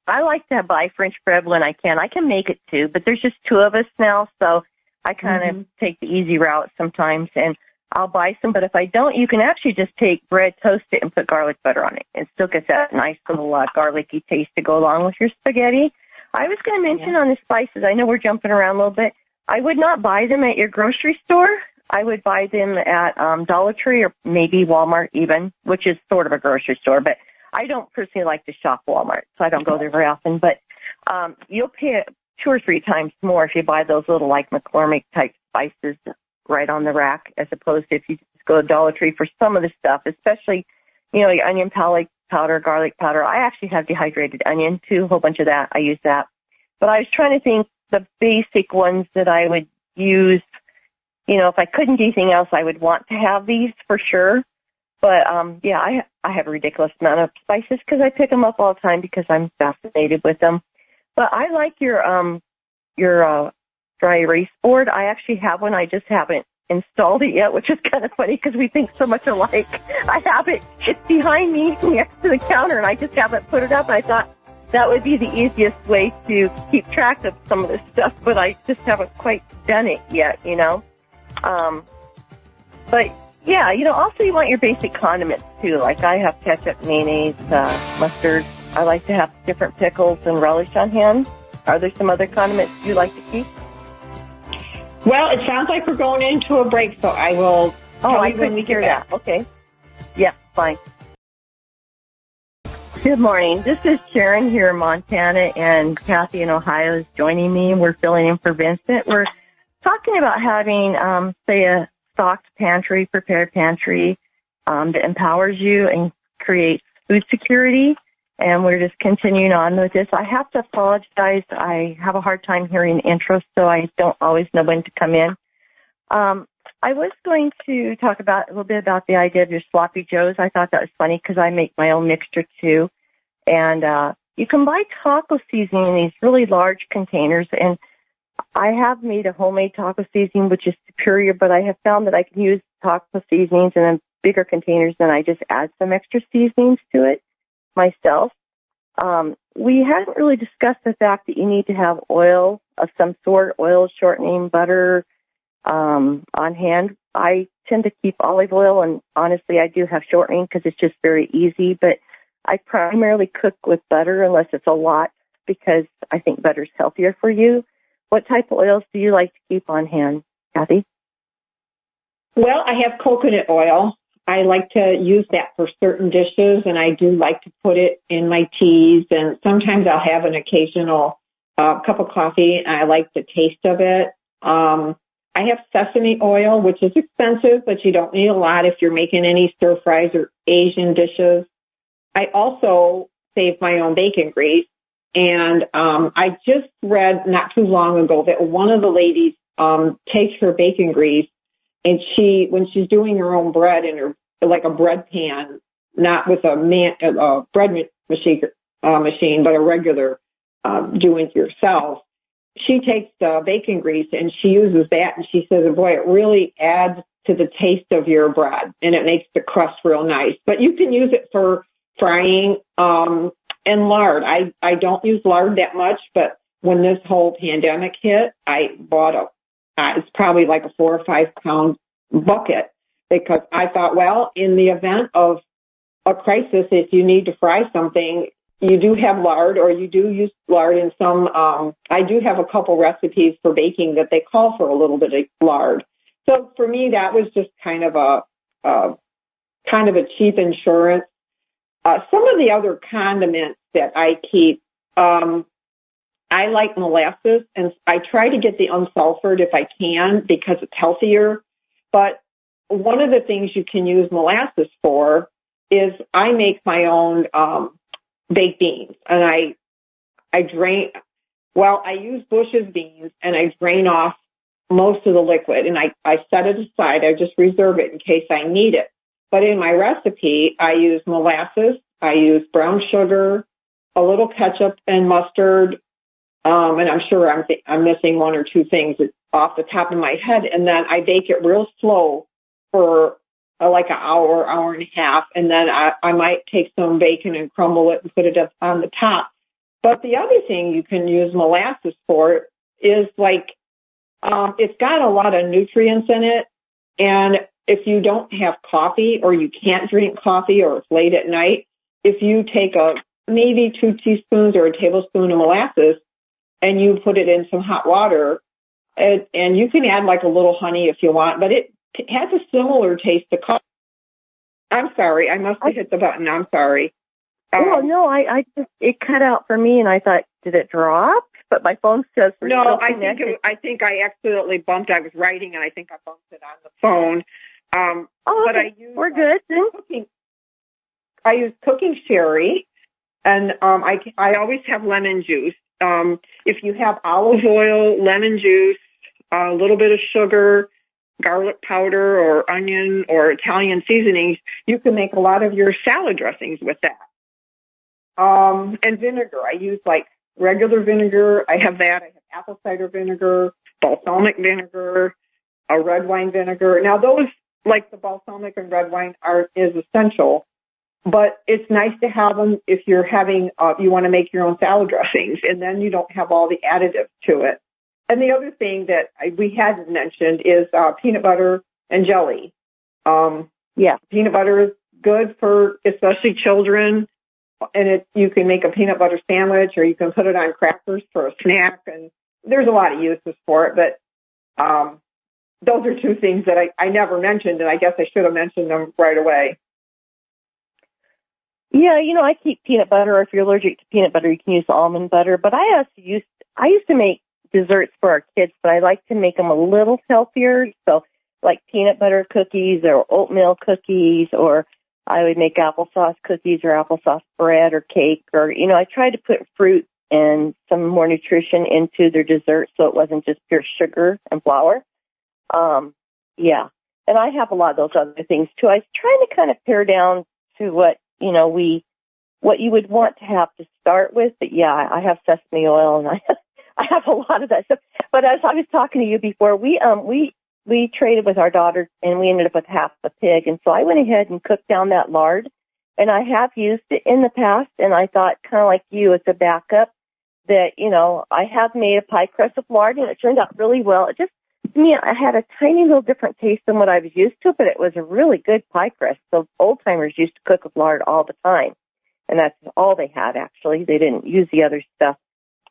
I like to buy French bread when I can. I can make it too, but there's just 2 of us now, so I kind of take the easy route sometimes, and I'll buy some. But if I don't, you can actually just take bread, toast it, and put garlic butter on it. It still gets that nice little garlicky taste to go along with your spaghetti. I was going to mention on the spices, I know we're jumping around a little bit, I would not buy them at your grocery store. I would buy them at Dollar Tree or maybe Walmart even, which is sort of a grocery store, but I don't personally like to shop Walmart, so I don't go there very often. But you'll pay 2 or 3 times more if you buy those little like McCormick-type spices right on the rack, as opposed to if you just go to Dollar Tree for some of the stuff, especially, like onion powder, garlic powder. I actually have dehydrated onion, too, a whole bunch of that. I use that. But I was trying to think the basic ones that I would use. If I couldn't do anything else, I would want to have these for sure. But, I have a ridiculous amount of spices because I pick them up all the time because I'm fascinated with them. But I like your dry erase board. I actually have one. I just haven't installed it yet, which is kind of funny because we think so much alike. I have it. It's behind me next to the counter, and I just haven't put it up. I thought that would be the easiest way to keep track of some of this stuff, but I just haven't quite done it yet, But, yeah, also you want your basic condiments, too. Like I have ketchup, mayonnaise, mustard. I like to have different pickles and relish on hand. Are there some other condiments you like to keep? Well, it sounds like we're going into a break, so I will tell you when we get back. Okay. Yeah, fine. Good morning. This is Sharon here in Montana, and Cathy in Ohio is joining me. We're filling in for Vincent. We're talking about having, a stocked pantry, prepared pantry that empowers you and creates food security. And we're just continuing on with this. I have to apologize. I have a hard time hearing intros, so I don't always know when to come in. I was going to talk a little bit about the idea of your sloppy joes. I thought that was funny because I make my own mixture too. And you can buy taco seasoning in these really large containers. And I have made a homemade taco seasoning, which is superior, but I have found that I can use taco seasonings in bigger containers, and I just add some extra seasonings to it myself. We hadn't really discussed the fact that you need to have oil of some sort, oil, shortening, butter on hand. I tend to keep olive oil, and honestly, I do have shortening because it's just very easy, but I primarily cook with butter unless it's a lot because I think butter's healthier for you. What type of oils do you like to keep on hand, Cathy? Well, I have coconut oil. I like to use that for certain dishes, and I do like to put it in my teas, and sometimes I'll have an occasional cup of coffee, and I like the taste of it. I I have sesame oil, which is expensive, but you don't need a lot if you're making any stir fries or Asian dishes. I also save my own bacon grease. And I just read not too long ago that one of the ladies takes her bacon grease, and when she's doing her own bread in her, like a bread pan, not with a bread machine, but a regular do-it-yourself, she takes the bacon grease and she uses that, and she says, boy, it really adds to the taste of your bread, and it makes the crust real nice. But you can use it for frying and lard. I don't use lard that much, but when this whole pandemic hit, I bought it's probably like a 4 or 5 pound bucket, because I thought, well, in the event of a crisis, if you need to fry something, you do have lard, or you do use lard in some, I do have a couple recipes for baking that they call for a little bit of lard. So for me, that was just kind of a cheap insurance. Some of the other condiments that I keep, I like molasses, and I try to get the unsulfured if I can, because it's healthier. But one of the things you can use molasses for is I make my own baked beans, and I use Bush's beans, and I drain off most of the liquid, and I set it aside. I just reserve it in case I need it. But in my recipe, I use molasses, I use brown sugar, a little ketchup and mustard, and I'm sure I'm missing 1 or 2 things off the top of my head. And then I bake it real slow for like an hour, hour and a half, and then I might take some bacon and crumble it and put it up on the top. But the other thing you can use molasses for is like, it's got a lot of nutrients in it, and if you don't have coffee, or you can't drink coffee, or it's late at night, if you take maybe 2 teaspoons or a tablespoon of molasses and you put it in some hot water, and you can add like a little honey if you want, but it has a similar taste to coffee. I'm sorry, I must have hit the button. I'm sorry. No, I just, it cut out for me, and I thought, did it drop? But my phone says we're no. still I connected. think I accidentally bumped. I was writing, and I think I bumped it on the phone. But okay. We're good then. I use cooking sherry, and I always have lemon juice. If you have olive oil, lemon juice, a little bit of sugar, garlic powder, or onion, or Italian seasonings, you can make a lot of your salad dressings with that. And vinegar, I use like regular vinegar. I have that. I have apple cider vinegar, balsamic vinegar, a red wine vinegar. Now those, like the balsamic and red wine, is essential, but it's nice to have them if you're having, you want to make your own salad dressings, and then you don't have all the additives to it. And the other thing that we hadn't mentioned is peanut butter and jelly. Peanut butter is good for especially children, and you can make a peanut butter sandwich, or you can put it on crackers for a snack, and there's a lot of uses for it, but those are 2 things that I never mentioned, and I guess I should have mentioned them right away. Yeah, I keep peanut butter, or if you're allergic to peanut butter, you can use almond butter. But I used to make desserts for our kids, but I like to make them a little healthier. So like peanut butter cookies or oatmeal cookies, or I would make applesauce cookies or applesauce bread or cake, or, I tried to put fruit and some more nutrition into their dessert, so it wasn't just pure sugar and flour. And I have a lot of those other things too. I was trying to kind of pare down to what you would want to have to start with. But yeah, I have sesame oil, and I have a lot of that stuff. But as I was talking to you before, we traded with our daughter, and we ended up with half a pig. And so I went ahead and cooked down that lard, and I have used it in the past. And I thought, kind of like you, it's a backup that, I have made a pie crust with lard, and it turned out really well. It just, to me, I had a tiny little different taste than what I was used to, but it was a really good pie crust. So old timers used to cook with lard all the time, and that's all they had, actually. They didn't use the other stuff.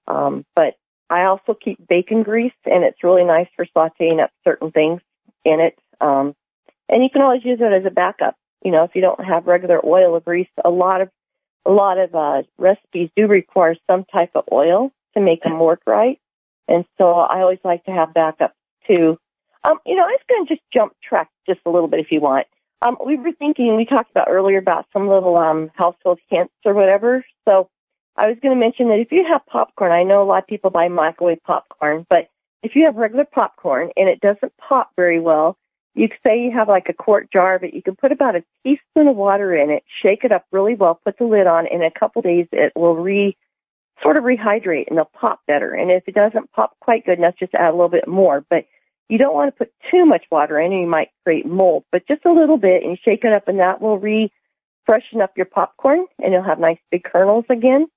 But I also keep bacon grease, and it's really nice for sauteing up certain things in it. And you can always use it as a backup. If you don't have regular oil or grease, a lot of recipes do require some type of oil to make them work right. And so I always like to have backup too. I was going to just jump track just a little bit if you want. We talked about earlier about some little household hints or whatever. So I was going to mention that if you have popcorn, I know a lot of people buy microwave popcorn, but if you have regular popcorn and it doesn't pop very well, you could say you have like a quart jar of it. You can put about a teaspoon of water in it, shake it up really well, put the lid on, and in a couple days it will sort of rehydrate and they'll pop better. And if it doesn't pop quite good enough, just add a little bit more. But you don't want to put too much water in or you might create mold, but just a little bit and shake it up and that will freshen up your popcorn and you'll have nice big kernels again.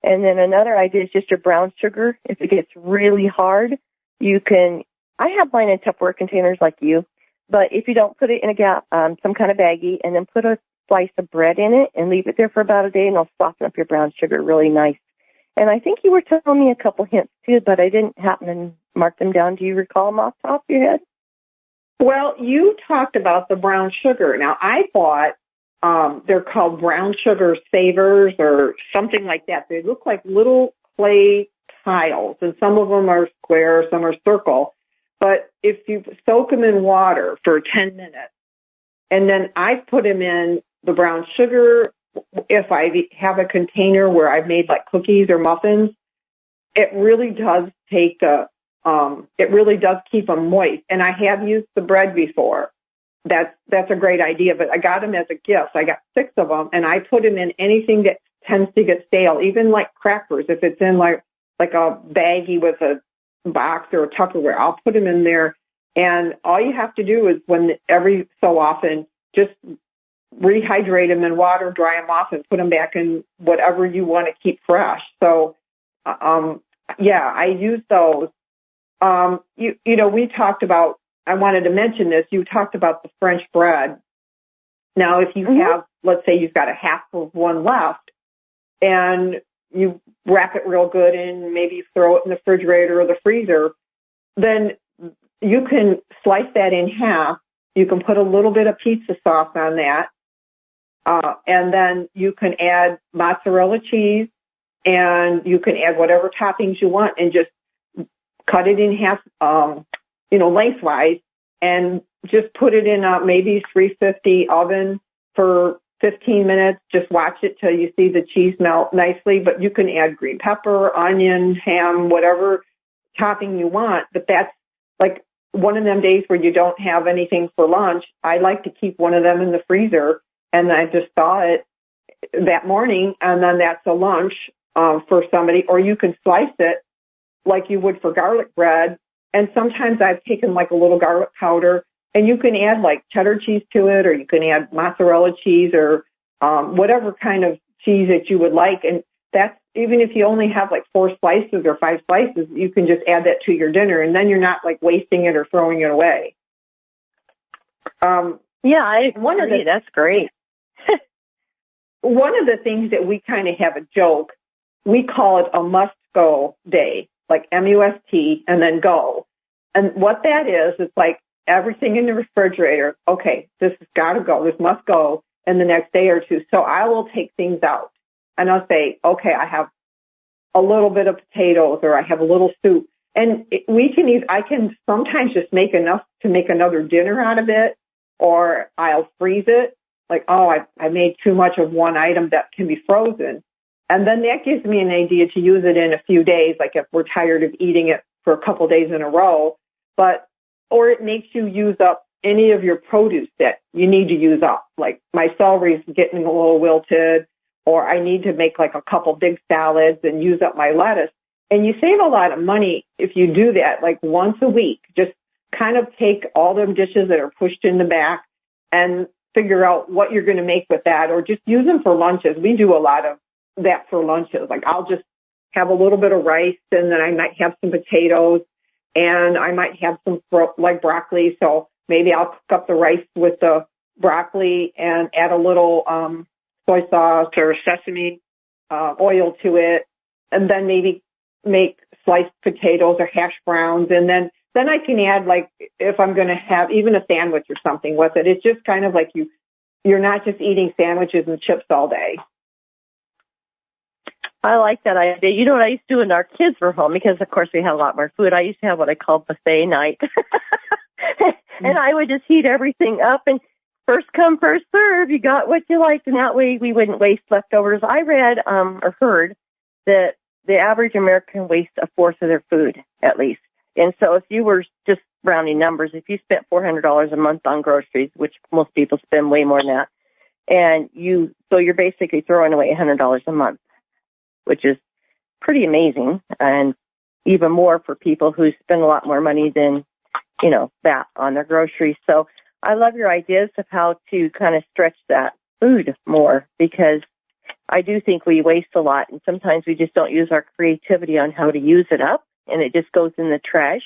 And then another idea is just your brown sugar. If it gets really hard, I have mine in Tupperware containers like you, but if you don't put it in some kind of baggie and then put a slice of bread in it and leave it there for about a day and it'll soften up your brown sugar really nice. And I think you were telling me a couple hints too, but I didn't happen to mark them down. Do you recall them off the top of your head? Well, you talked about the brown sugar. Now, I bought, they're called brown sugar savers or something like that. They look like little clay tiles, and some of them are square, some are circle. But if you soak them in water for 10 minutes, and then I put them in the brown sugar, if I have a container where I've made like cookies or muffins, it really does it really does keep them moist. And I have used the bread before. That's a great idea, but I got them as a gift. I got 6 of them, and I put them in anything that tends to get stale, even like crackers. If it's in like a baggie with a box or a Tupperware, I'll put them in there. And all you have to do is every so often, just rehydrate them in water, dry them off, and put them back in whatever you want to keep fresh. So, I use those. We talked about, I wanted to mention this, you talked about the French bread. Now, if you have, let's say you've got a half of one left, and you wrap it real good and maybe throw it in the refrigerator or the freezer, then you can slice that in half. You can put a little bit of pizza sauce on that. And then you can add mozzarella cheese, and you can add whatever toppings you want and just cut it in half, lengthwise, and just put it in a maybe 350 oven for 15 minutes. Just watch it till you see the cheese melt nicely, but you can add green pepper, onion, ham, whatever topping you want. But that's like one of them days where you don't have anything for lunch. I like to keep one of them in the freezer, and I just thaw it that morning, and then that's a lunch for somebody. Or you can slice it like you would for garlic bread. And sometimes I've taken like a little garlic powder, and you can add like cheddar cheese to it, or you can add mozzarella cheese or whatever kind of cheese that you would like. And that's, even if you only have like 4 slices or 5 slices, you can just add that to your dinner, and then you're not like wasting it or throwing it away. That's great. One of the things that we kind of have a joke, we call it a must-go day, like MUST and then go. And what that is, it's like everything in the refrigerator, okay, this has got to go, this must go in the next day or two. So I will take things out, and I'll say, okay, I have a little bit of potatoes, or I have a little soup. And I can sometimes just make enough to make another dinner out of it, or I'll freeze it. Like, I made too much of one item that can be frozen. And then that gives me an idea to use it in a few days, like if we're tired of eating it for a couple days in a row. Or it makes you use up any of your produce that you need to use up. Like my celery's getting a little wilted, or I need to make like a couple big salads and use up my lettuce. And you save a lot of money if you do that, like once a week. Just kind of take all them dishes that are pushed in the back and figure out what you're going to make with that, or just use them for lunches. We do a lot of that for lunches. Like I'll just have a little bit of rice, and then I might have some potatoes, and I might have some like broccoli. So maybe I'll cook up the rice with the broccoli and add a little soy sauce or sesame oil to it, and then maybe make sliced potatoes or hash browns, and then I can add, like, if I'm going to have even a sandwich or something with it. It's just kind of like you're not just eating sandwiches and chips all day. I like that idea. You know what I used to do when our kids were home, because, of course, we had a lot more food. I used to have what I call buffet night. And I would just heat everything up and first come, first serve. You got what you liked, and that way we wouldn't waste leftovers. I read or heard that the average American wastes a fourth of their food, at least. And so if you were just rounding numbers, if you spent $400 a month on groceries, which most people spend way more than that, and so you're basically throwing away $100 a month, which is pretty amazing, and even more for people who spend a lot more money than, that on their groceries. So I love your ideas of how to kind of stretch that food more, because I do think we waste a lot, and sometimes we just don't use our creativity on how to use it up, and it just goes in the trash,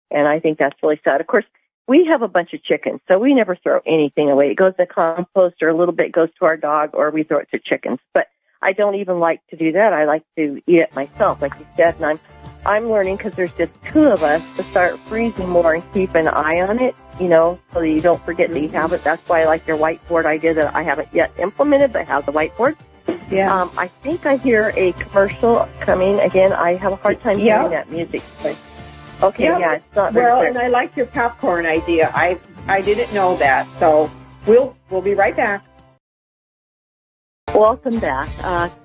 and I think that's really sad. Of course, we have a bunch of chickens, so we never throw anything away. It goes to compost, or a little bit goes to our dog, or we throw it to chickens. But I don't even like to do that. I like to eat it myself, like you said, and I'm learning, because there's just two of us, to start freezing more and keep an eye on it, so that you don't forget that you have it. That's why I like your whiteboard idea that I haven't yet implemented, but have the whiteboard. Yeah. I think I hear a commercial coming. Again, I have a hard time hearing that music. But okay, it's not very clear. And I like your popcorn idea. I didn't know that, so we'll be right back. Welcome back.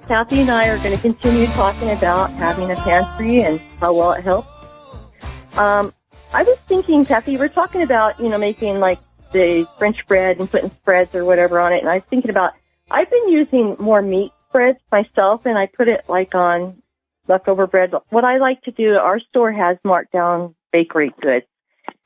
Cathy and I are going to continue talking about having a pantry and how well it helps. I was thinking, Cathy, you were talking about, making like the French bread and putting spreads or whatever on it. And I was thinking about, I've been using more meat spreads myself, and I put it like on leftover bread. What I like to do, our store has marked down bakery goods,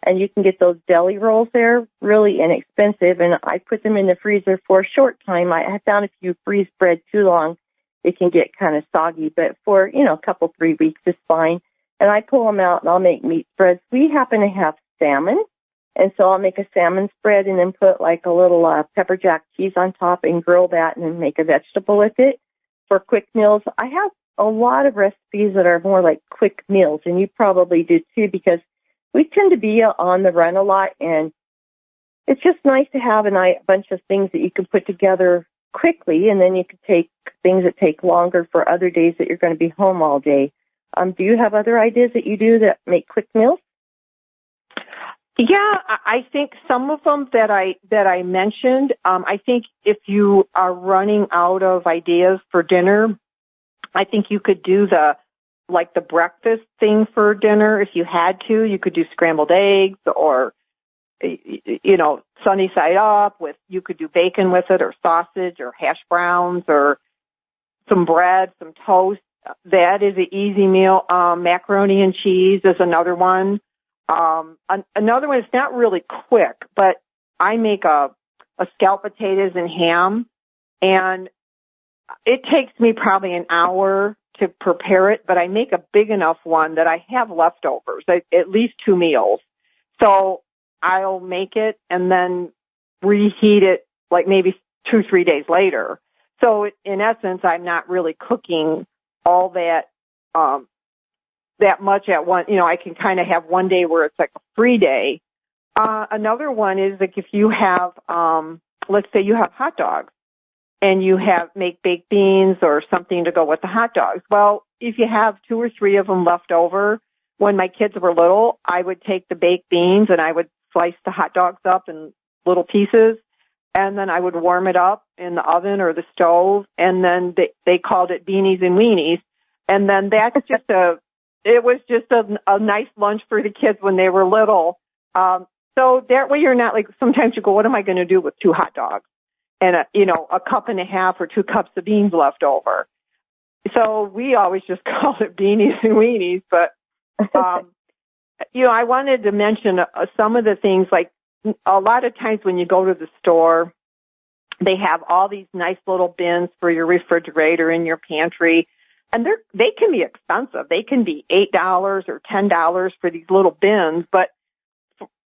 and you can get those deli rolls there, really inexpensive, and I put them in the freezer for a short time. I have found if you freeze bread too long, it can get kind of soggy, but for, a couple, 3 weeks is fine. And I pull them out, and I'll make meat spreads. We happen to have salmon, and so I'll make a salmon spread and then put like a little pepper jack cheese on top and grill that and then make a vegetable with it for quick meals. I have a lot of recipes that are more like quick meals, and you probably do too, because we tend to be on the run a lot, and it's just nice to have a bunch of things that you can put together quickly, and then you can take things that take longer for other days that you're going to be home all day. Do you have other ideas that you do that make quick meals? Yeah, I think some of them that I mentioned, I think if you are running out of ideas for dinner, I think you could do the breakfast thing for dinner. If you had to, you could do scrambled eggs or, sunny side up you could do bacon with it, or sausage, or hash browns, or some bread, some toast. That is an easy meal. Macaroni and cheese is another one. Another one is not really quick, but I make a scalloped potatoes and ham, and it takes me probably an hour to prepare it, but I make a big enough one that I have leftovers, at least 2 meals. So I'll make it and then reheat it like maybe 2-3 days later. So in essence, I'm not really cooking all that much at one. I can kind of have one day where it's like a free day. Another one is like if you have, let's say you have hot dogs, and you make baked beans or something to go with the hot dogs. Well, if you have 2 or 3 of them left over, when my kids were little, I would take the baked beans and I would slice the hot dogs up in little pieces, and then I would warm it up in the oven or the stove, and then they called it beanies and weenies. And then that's it was just a nice lunch for the kids when they were little. So that way you're not like, sometimes you go, what am I going to do with 2 hot dogs? And a cup and a half or 2 cups of beans left over. So we always just call it beanies and weenies. But, I wanted to mention some of the things, like a lot of times when you go to the store, they have all these nice little bins for your refrigerator and your pantry. And they can be expensive. They can be $8 or $10 for these little bins. But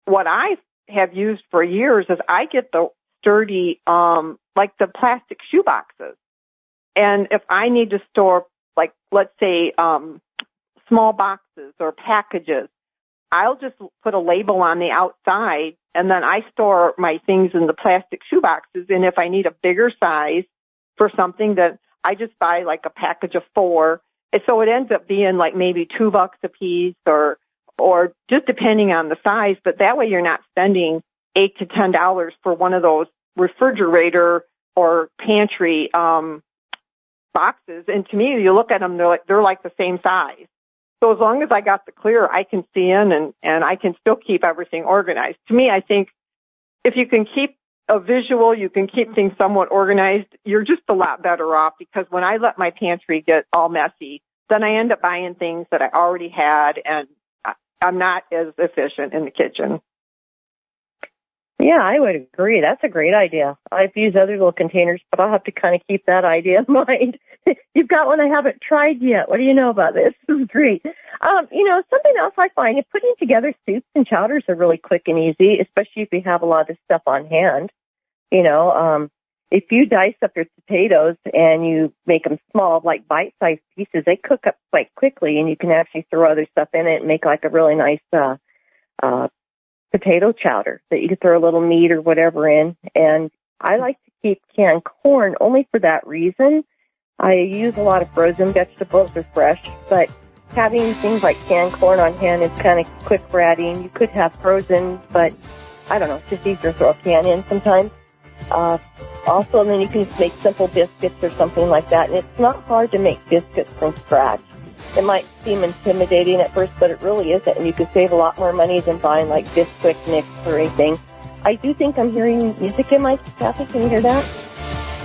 what I have used for years is I get the sturdy, like the plastic shoe boxes. And if I need to store, like, let's say, small boxes or packages, I'll just put a label on the outside, and then I store my things in the plastic shoe boxes. And if I need a bigger size for something, that I just buy like a package of 4. And so it ends up being like maybe $2 a piece or or just depending on the size, but that way you're not spending $8 to $10 for one of those refrigerator or pantry boxes. And to me, you look at them, they're like the same size. So as long as I got the clear, I can see in and I can still keep everything organized. To me, I think if you can keep a visual, you can keep things somewhat organized, you're just a lot better off, because when I let my pantry get all messy, then I end up buying things that I already had, and I'm not as efficient in the kitchen. Yeah, I would agree. That's a great idea. I've used other little containers, but I'll have to kind of keep that idea in mind. You've got one I haven't tried yet. What do you know about this? This is great. Something else I find is putting together soups and chowders are really quick and easy, especially if you have a lot of this stuff on hand. If you dice up your potatoes and you make them small, like bite-sized pieces, they cook up quite quickly, and you can actually throw other stuff in it and make like a really nice potato chowder that you could throw a little meat or whatever in. And I like to keep canned corn only for that reason. I use a lot of frozen vegetables or fresh, but having things like canned corn on hand is kind of quick for adding. You could have frozen, but I don't know, it's just easier to throw a can in sometimes. Also, then you can just make simple biscuits or something like that. And it's not hard to make biscuits from scratch. It might seem intimidating at first, but it really isn't. And you can save a lot more money than buying like Bisquick mix or anything. I do think I'm hearing music in my Cathy. Can you hear that?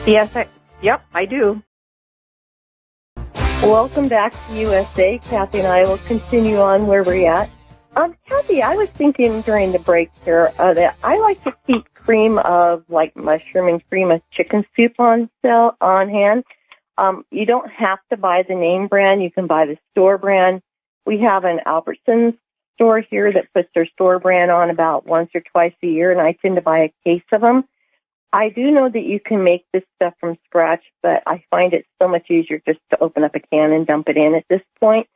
Yes, I do. Welcome back to USA. Cathy and I will continue on where we're at. Cathy, I was thinking during the break here that I like to keep cream of like mushroom and cream of chicken soup on hand. You don't have to buy the name brand. You can buy the store brand. We have an Albertsons store here that puts their store brand on about once or twice a year, and I tend to buy a case of them. I do know that you can make this stuff from scratch, but I find it so much easier just to open up a can and dump it in at this point.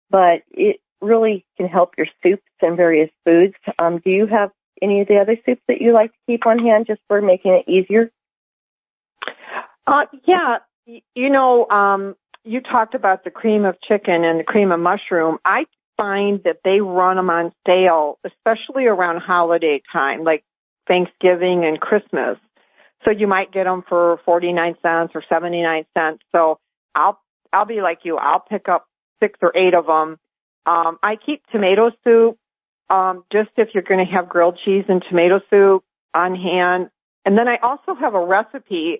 But it really can help your soups and various foods. Do you have any of the other soups that you like to keep on hand just for making it easier? Yeah. You talked about the cream of chicken and the cream of mushroom. I find that they run them on sale, especially around holiday time, like Thanksgiving and Christmas. So you might get them for 49 cents or 79 cents. So I'll be like you. I'll pick up 6 or 8 of them. I keep tomato soup, just if you're going to have grilled cheese and tomato soup on hand. And then I also have a recipe.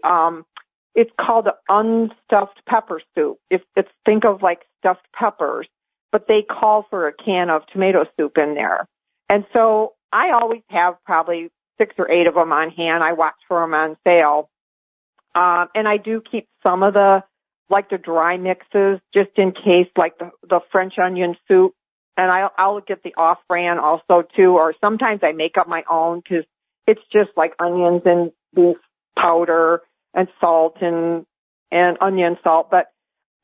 It's called unstuffed pepper soup. It's think of like stuffed peppers, but they call for a can of tomato soup in there. And so I always have probably 6 or 8 of them on hand. I watch for them on sale. And I do keep some of the dry mixes just in case, like the French onion soup. And I'll get the off-brand also too, or sometimes I make up my own because it's just like onions and beef powder and salt and onion salt. But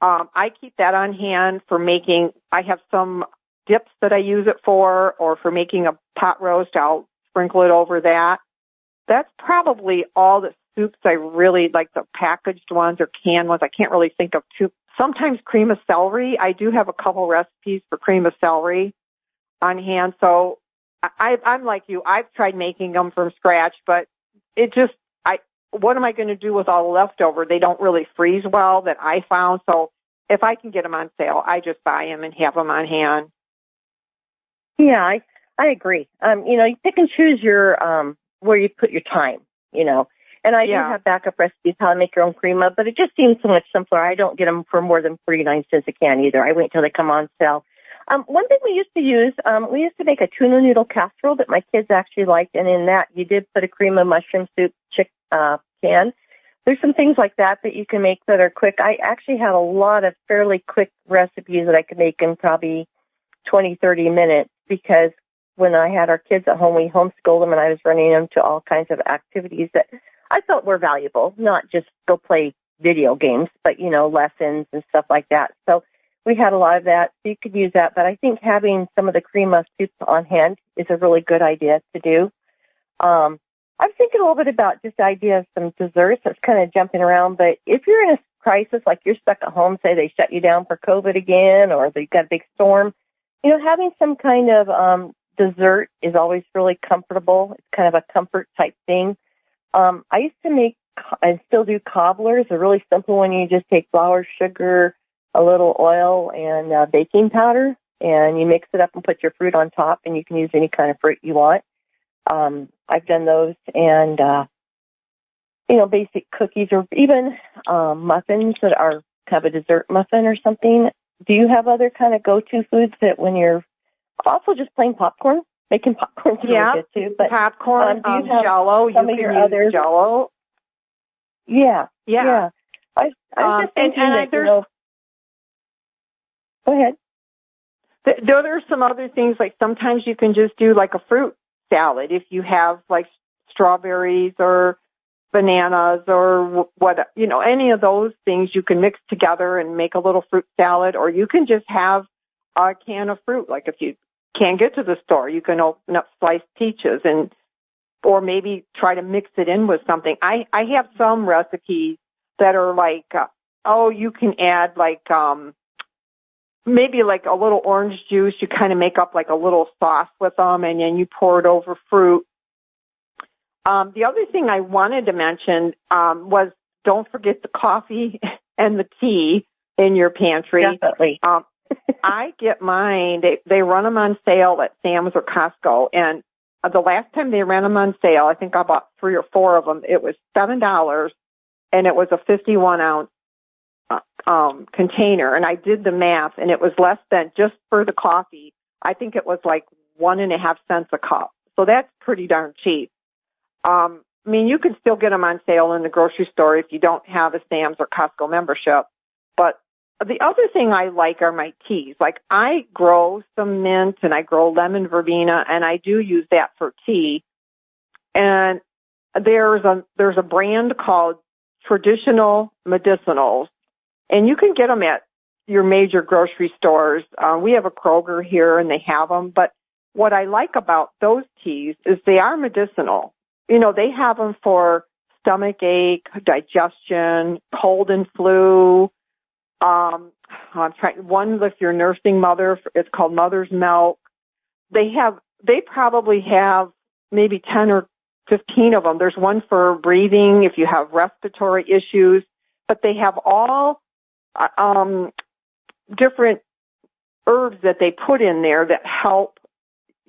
I keep that on hand for making. I have some dips that I use it for, or for making a pot roast, I'll sprinkle it over that. That's probably all the soups I really like, the packaged ones or canned ones. I can't really think of two. Sometimes cream of celery. I do have a couple recipes for cream of celery on hand. So I'm like you. I've tried making them from scratch, but what am I going to do with all the leftover? They don't really freeze well, that I found. So if I can get them on sale, I just buy them and have them on hand. Yeah, I agree. You pick and choose your where you put your time, And I do have backup recipes how to make your own cream of, but it just seems so much simpler. I don't get them for more than 49 cents a can either. I wait till they come on sale. One thing we used to use, we used to make a tuna noodle casserole that my kids actually liked, and in that you did put a cream of mushroom soup can. There's some things like that you can make that are quick. I actually had a lot of fairly quick recipes that I could make in probably 20, 30 minutes, because when I had our kids at home, we homeschooled them, and I was running them to all kinds of activities that I felt were valuable, not just go play video games, but, lessons and stuff like that. So we had a lot of that, so you could use that. But I think having some of the cream of soups on hand is a really good idea to do. I'm thinking a little bit about just the idea of some desserts. That's kind of jumping around, but if you're in a crisis, like you're stuck at home, say they shut you down for COVID again, or they've got a big storm, having some kind of dessert is always really comfortable. It's kind of a comfort type thing. I used to make, I still do cobblers, a really simple one. You just take flour, sugar, a little oil, and baking powder, and you mix it up and put your fruit on top, and you can use any kind of fruit you want. I've done those, and, basic cookies or even muffins that are kind of a dessert muffin or something. Do you have other kind of go-to foods that when you're also just plain popcorn? Making popcorn is really good too. But popcorn, do you have Jell-O. You some can of your use other Jell-O. Yeah. I was just thinking that, Go ahead. There are some other things, like sometimes you can just do like a fruit salad if you have like strawberries or bananas or any of those things you can mix together and make a little fruit salad, or you can just have a can of fruit. Like if you can't get to the store, you can open up sliced peaches or maybe try to mix it in with something. I have some recipes that are like, you can add like, maybe like a little orange juice. You kind of make up like a little sauce with them, and then you pour it over fruit. The other thing I wanted to mention was don't forget the coffee and the tea in your pantry. Definitely. I get mine. They run them on sale at Sam's or Costco, and the last time they ran them on sale, I think I bought 3 or 4 of them. It was $7, and it was a 51-ounce container. And I did the math, and it was less than, just for the coffee, I think it was like 1.5 cents a cup. So that's pretty darn cheap. You can still get them on sale in the grocery store if you don't have a Sam's or Costco membership. But the other thing I like are my teas. Like I grow some mint and I grow lemon verbena, and I do use that for tea. And there's a brand called Traditional Medicinals, and you can get them at your major grocery stores. We have a Kroger here, and they have them. But what I like about those teas is they are medicinal. They have them for stomach ache, digestion, cold and flu. I'm trying one if you're nursing mother. It's called Mother's Milk. They probably have maybe 10 or 15 of them. There's one for breathing if you have respiratory issues, but they have all different herbs that they put in there that help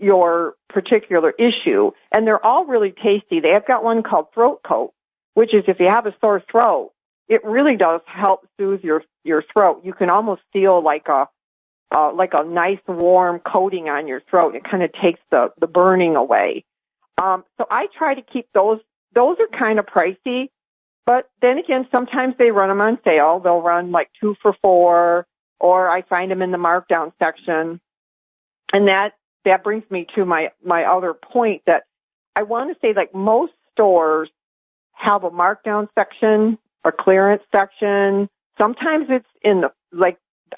your particular issue, and they're all really tasty. They've got one called Throat Coat, which is if you have a sore throat, it really does help soothe your throat. You can almost feel like a nice warm coating on your throat. It kind of takes the burning away. So I try to keep those. Those are kind of pricey, but then again, sometimes they run them on sale. They'll run like 2 for $4, or I find them in the markdown section. And that brings me to my other point, that I want to say, like, most stores have a markdown section, a clearance section. Sometimes it's in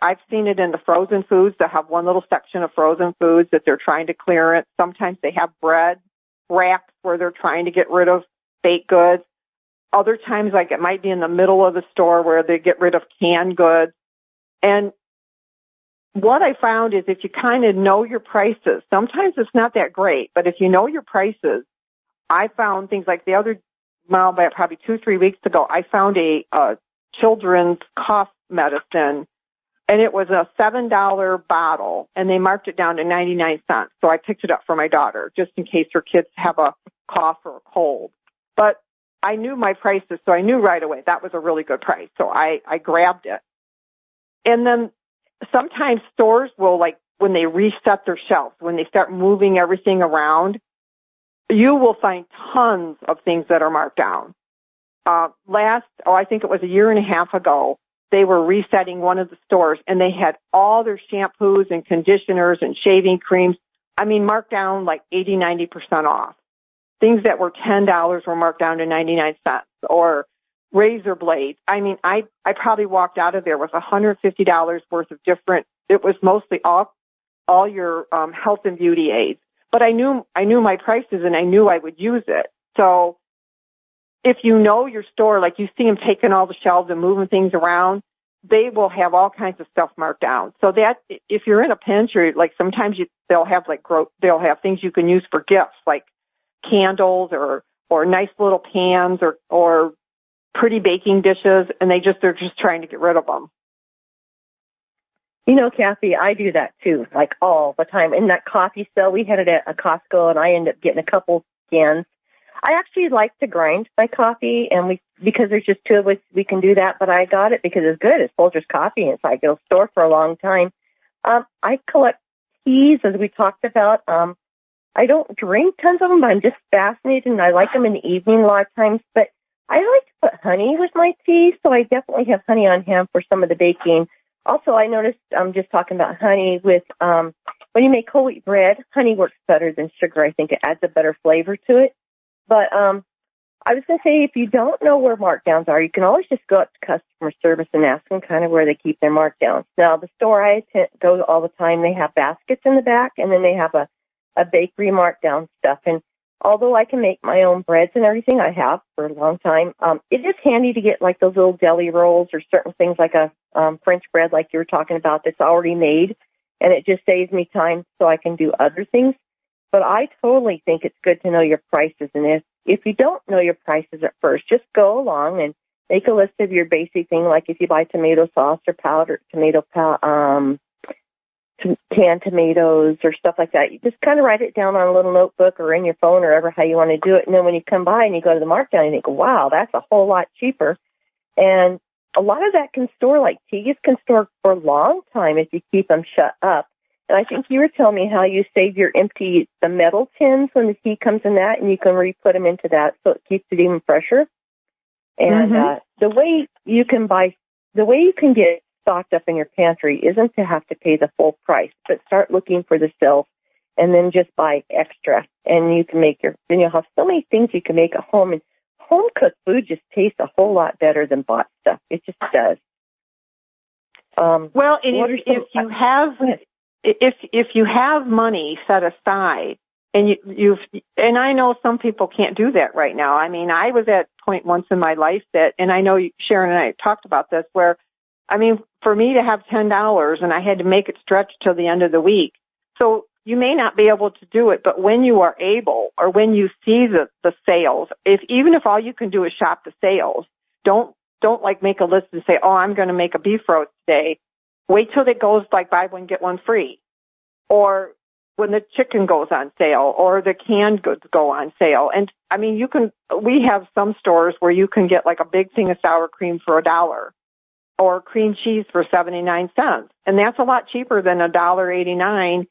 I've seen it in the frozen foods that have one little section of frozen foods that they're trying to clearance. Sometimes they have bread racks where they're trying to get rid of baked goods. Other times, like, it might be in the middle of the store where they get rid of canned goods. And what I found is if you kind of know your prices, sometimes it's not that great, but if you know your prices, I found things like probably 2-3 weeks ago, I found a children's cough medicine, and it was a $7 bottle, and they marked it down to 99 cents. So I picked it up for my daughter just in case her kids have a cough or a cold. But I knew my prices, so I knew right away that was a really good price. So I grabbed it. And then sometimes stores will, like, when they reset their shelves, when they start moving everything around, you will find tons of things that are marked down. I think it was 1.5 years ago, they were resetting one of the stores, and they had all their shampoos and conditioners and shaving creams, marked down like 80-90% off. Things that were $10 were marked down to 99 cents, or razor blades. I probably walked out of there with $150 worth of different. It was mostly all your health and beauty aids. But I knew my prices, and I knew I would use it. So if you know your store, like you see them taking all the shelves and moving things around, they will have all kinds of stuff marked down. So that if you're in a pinch, or like sometimes they'll have things you can use for gifts, like candles or nice little pans or pretty baking dishes, and they're just trying to get rid of them. You know, Kathy, I do that too, like all the time. In that coffee sale, we had it at a Costco, and I ended up getting a couple cans. I actually like to grind my coffee, and because there's just two of us, we can do that. But I got it because it's good. It's Folgers coffee, and it's like it'll store for a long time. I collect teas, as we talked about. I don't drink tons of them, but I'm just fascinated, and I like them in the evening a lot of times. But I like to put honey with my tea, so I definitely have honey on hand for some of the baking. Also, I noticed, I'm just talking about honey with, when you make whole wheat bread, honey works better than sugar. I think it adds a better flavor to it. But I was going to say, if you don't know where markdowns are, you can always just go up to customer service and ask them kind of where they keep their markdowns. Now, the store I go to all the time, they have baskets in the back, and then they have a bakery markdown stuff. And although I can make my own breads and everything, I have for a long time, it is handy to get like those little deli rolls or certain things like a French bread like you were talking about that's already made, and it just saves me time so I can do other things. But I totally think it's good to know your prices, and if you don't know your prices at first, just go along and make a list of your basic thing, like if you buy tomato sauce or powdered tomato canned tomatoes or stuff like that. You just kind of write it down on a little notebook or in your phone or whatever, how you want to do it. And then when you come by and you go to the markdown, you think, wow, that's a whole lot cheaper. And a lot of that can store, like teas can store for a long time if you keep them shut up. And I think you were telling me how you save the metal tins when the tea comes in that, and you can re-put them into that so it keeps it even fresher. And the way you can get stocked up in your pantry isn't to have to pay the full price, but start looking for the sales and then just buy extra. And you can then you'll have so many things you can make at home. And home cooked food just tastes a whole lot better than bought stuff. It just does. Well, if you have money set aside, and and I know some people can't do that right now. I mean, I was at a point once in my life and I know Sharon and I talked about this, where, I mean, for me to have $10 and I had to make it stretch till the end of the week. So you may not be able to do it, but when you are able, or when you see the sales, even if all you can do is shop the sales, don't like make a list and say, oh, I'm going to make a beef roast today. Wait till it goes like buy one, get one free. Or when the chicken goes on sale, or the canned goods go on sale. And I mean, we have some stores where you can get like a big thing of sour cream for $1 or cream cheese for 79 cents. And that's a lot cheaper than $1.89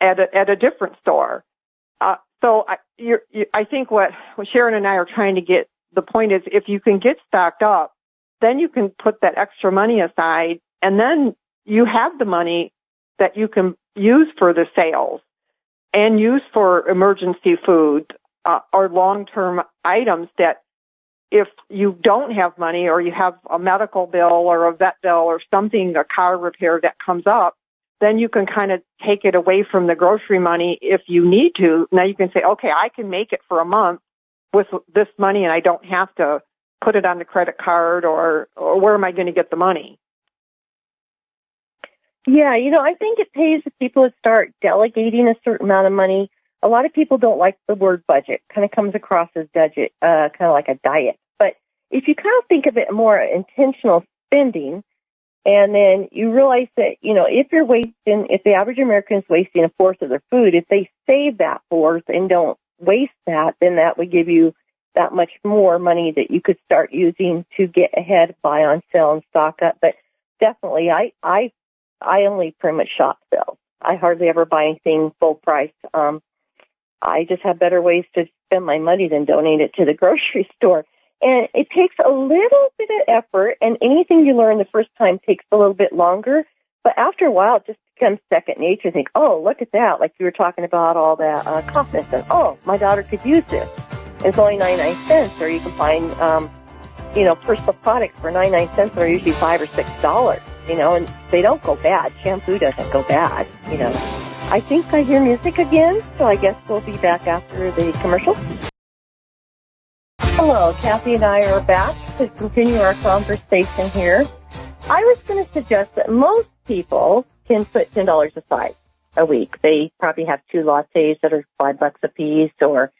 at a different store. So I think what Sharon and I are trying to get, the point is, if you can get stocked up, then you can put that extra money aside, and then you have the money that you can use for the sales and use for emergency food or long-term items that if you don't have money, or you have a medical bill or a vet bill or something, a car repair that comes up, then you can kind of take it away from the grocery money if you need to. Now you can say, okay, I can make it for a month with this money, and I don't have to put it on the credit card, or where am I going to get the money? Yeah, I think it pays if people would start delegating a certain amount of money. A lot of people don't like the word budget. Kind of comes across as kind of like a diet. But if you kind of think of it more intentional spending, and then you realize that, if the average American is wasting a fourth of their food, if they save that fourth and don't waste that, then that would give you that much more money that you could start using to get ahead, buy on sale, and stock up. But definitely, I only pretty much shop sales. I hardly ever buy anything full price. I just have better ways to spend my money than donate it to the grocery store. And it takes a little bit of effort, and anything you learn the first time takes a little bit longer. But after a while, it just becomes second nature. Think, oh, look at that. Like you were talking about all that confidence. And, oh, my daughter could use this. It's only 99 cents. Or you can find, personal products for 99 cents that are usually $5 or $6, and they don't go bad. Shampoo doesn't go bad, I think I hear music again, so I guess we'll be back after the commercial. Hello, Cathy and I are back to continue our conversation here. I was going to suggest that most people can put $10 aside a week. They probably have 2 lattes that are $5 a piece, or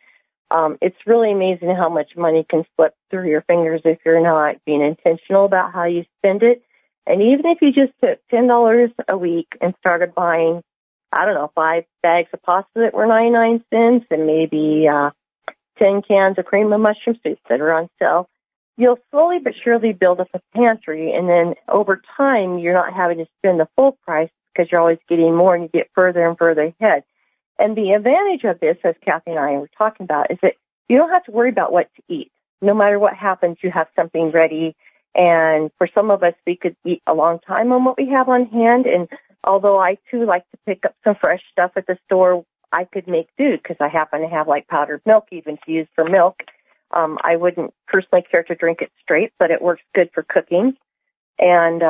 it's really amazing how much money can slip through your fingers if you're not being intentional about how you spend it. And even if you just took $10 a week and started buying, 5 bags of pasta that were 99 cents and maybe 10 cans of cream of mushroom soup that are on sale, you'll slowly but surely build up a pantry. And then over time, you're not having to spend the full price because you're always getting more and you get further and further ahead. And the advantage of this, as Cathy and I were talking about, is that you don't have to worry about what to eat. No matter what happens, you have something ready. And for some of us, we could eat a long time on what we have on hand. And although I, too, like to pick up some fresh stuff at the store, I could make do because I happen to have, powdered milk even to use for milk. I wouldn't personally care to drink it straight, but it works good for cooking. And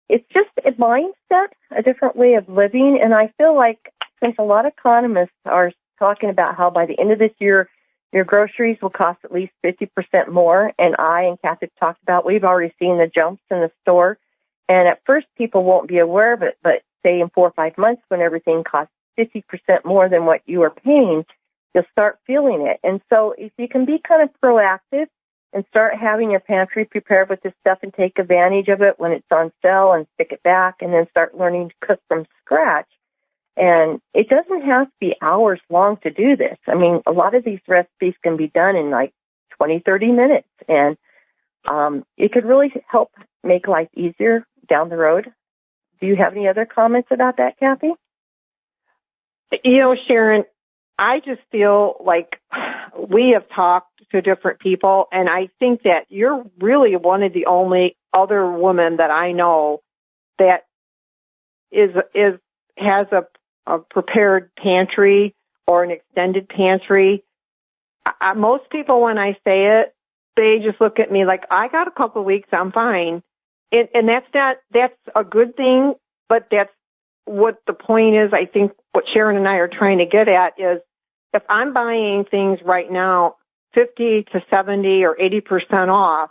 it's just a mindset, a different way of living. And I feel like since a lot of economists are talking about how by the end of this year, your groceries will cost at least 50% more, and I and Cathy talked about, we've already seen the jumps in the store. And at first, people won't be aware of it, but say in 4 or 5 months when everything costs 50% more than what you are paying, you'll start feeling it. And so if you can be kind of proactive and start having your pantry prepared with this stuff and take advantage of it when it's on sale and stick it back and then start learning to cook from scratch. And it doesn't have to be hours long to do this. I mean, a lot of these recipes can be done in 20, 30 minutes. And it could really help make life easier down the road. Do you have any other comments about that, Cathy? Sharon, I just feel like we have talked to different people, and I think that you're really one of the only other women that I know that has a prepared pantry or an extended pantry. Most people, when I say it, they just look at me like, I got a couple of weeks, I'm fine. And that's a good thing, but that's what the point is. I think what Sharon and I are trying to get at is if I'm buying things right now 50 to 70 or 80% off,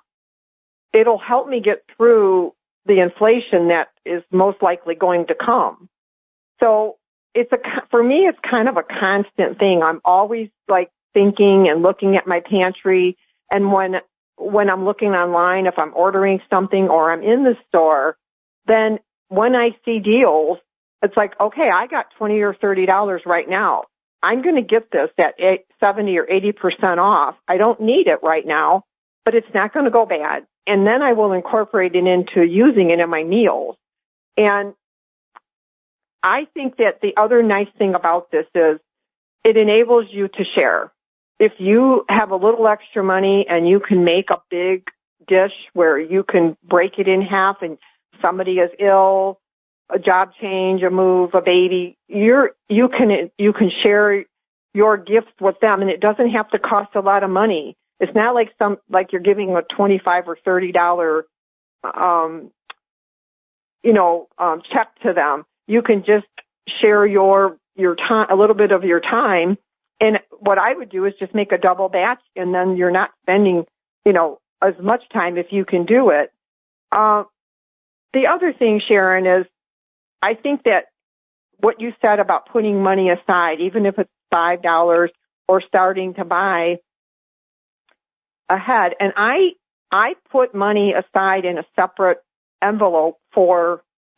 it'll help me get through the inflation that is most likely going to come. So for me, it's kind of a constant thing. I'm always thinking and looking at my pantry. And when I'm looking online, if I'm ordering something or I'm in the store, then when I see deals, it's like, okay, I got $20 or $30 right now. I'm going to get this at 70 or 80% off. I don't need it right now, but it's not going to go bad. And then I will incorporate it into using it in my meals. And I think that the other nice thing about this is it enables you to share. If you have a little extra money and you can make a big dish where you can break it in half and somebody is ill, a job change, a move, a baby, you can share your gifts with them, and it doesn't have to cost a lot of money. It's not like you're giving a $25 or $30 check to them. You can just share your time, a little bit of your time. And what I would do is just make a double batch, and then you're not spending, as much time if you can do it. The other thing, Sharon, is I think that what you said about putting money aside, even if it's $5 or starting to buy ahead. And I put money aside in a separate envelope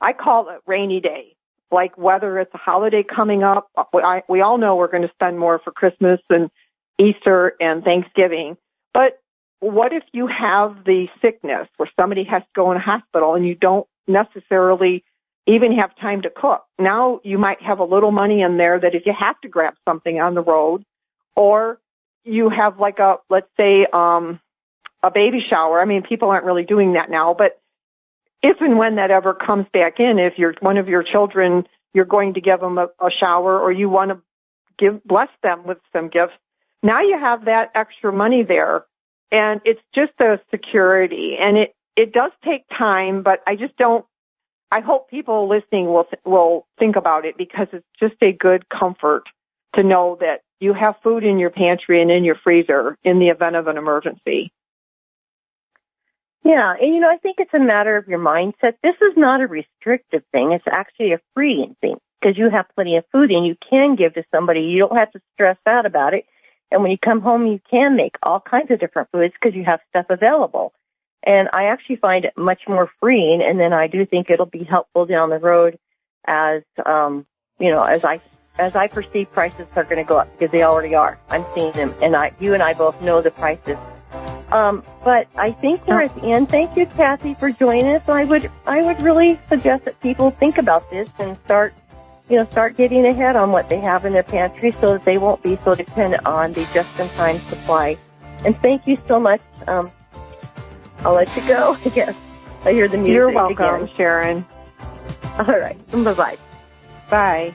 I call it rainy day. Like whether it's a holiday coming up, we all know we're going to spend more for Christmas and Easter and Thanksgiving. But what if you have the sickness where somebody has to go in a hospital and you don't necessarily even have time to cook? Now you might have a little money in there that if you have to grab something on the road, or you have let's say, a baby shower. I mean, people aren't really doing that now, but if and when that ever comes back in, if you're one of your children, you're going to give them a shower, or you want to bless them with some gifts, now you have that extra money there. And it's just a security. And it does take time, but I hope people listening will think about it, because it's just a good comfort to know that you have food in your pantry and in your freezer in the event of an emergency. Yeah, and I think it's a matter of your mindset. This is not a restrictive thing. It's actually a freeing thing because you have plenty of food and you can give to somebody. You don't have to stress out about it. And when you come home, you can make all kinds of different foods because you have stuff available. And I actually find it much more freeing, and then I do think it'll be helpful down the road as, as I perceive prices are going to go up because they already are. I'm seeing them, and you and I both know the prices. But I think we're at the end. Thank you, Cathy, for joining us. I would really suggest that people think about this and start getting ahead on what they have in their pantry so that they won't be so dependent on the just-in-time supply. And thank you so much. I'll let you go. I guess I hear the music. You're welcome, again. Sharon. All right. Bye-bye. Bye.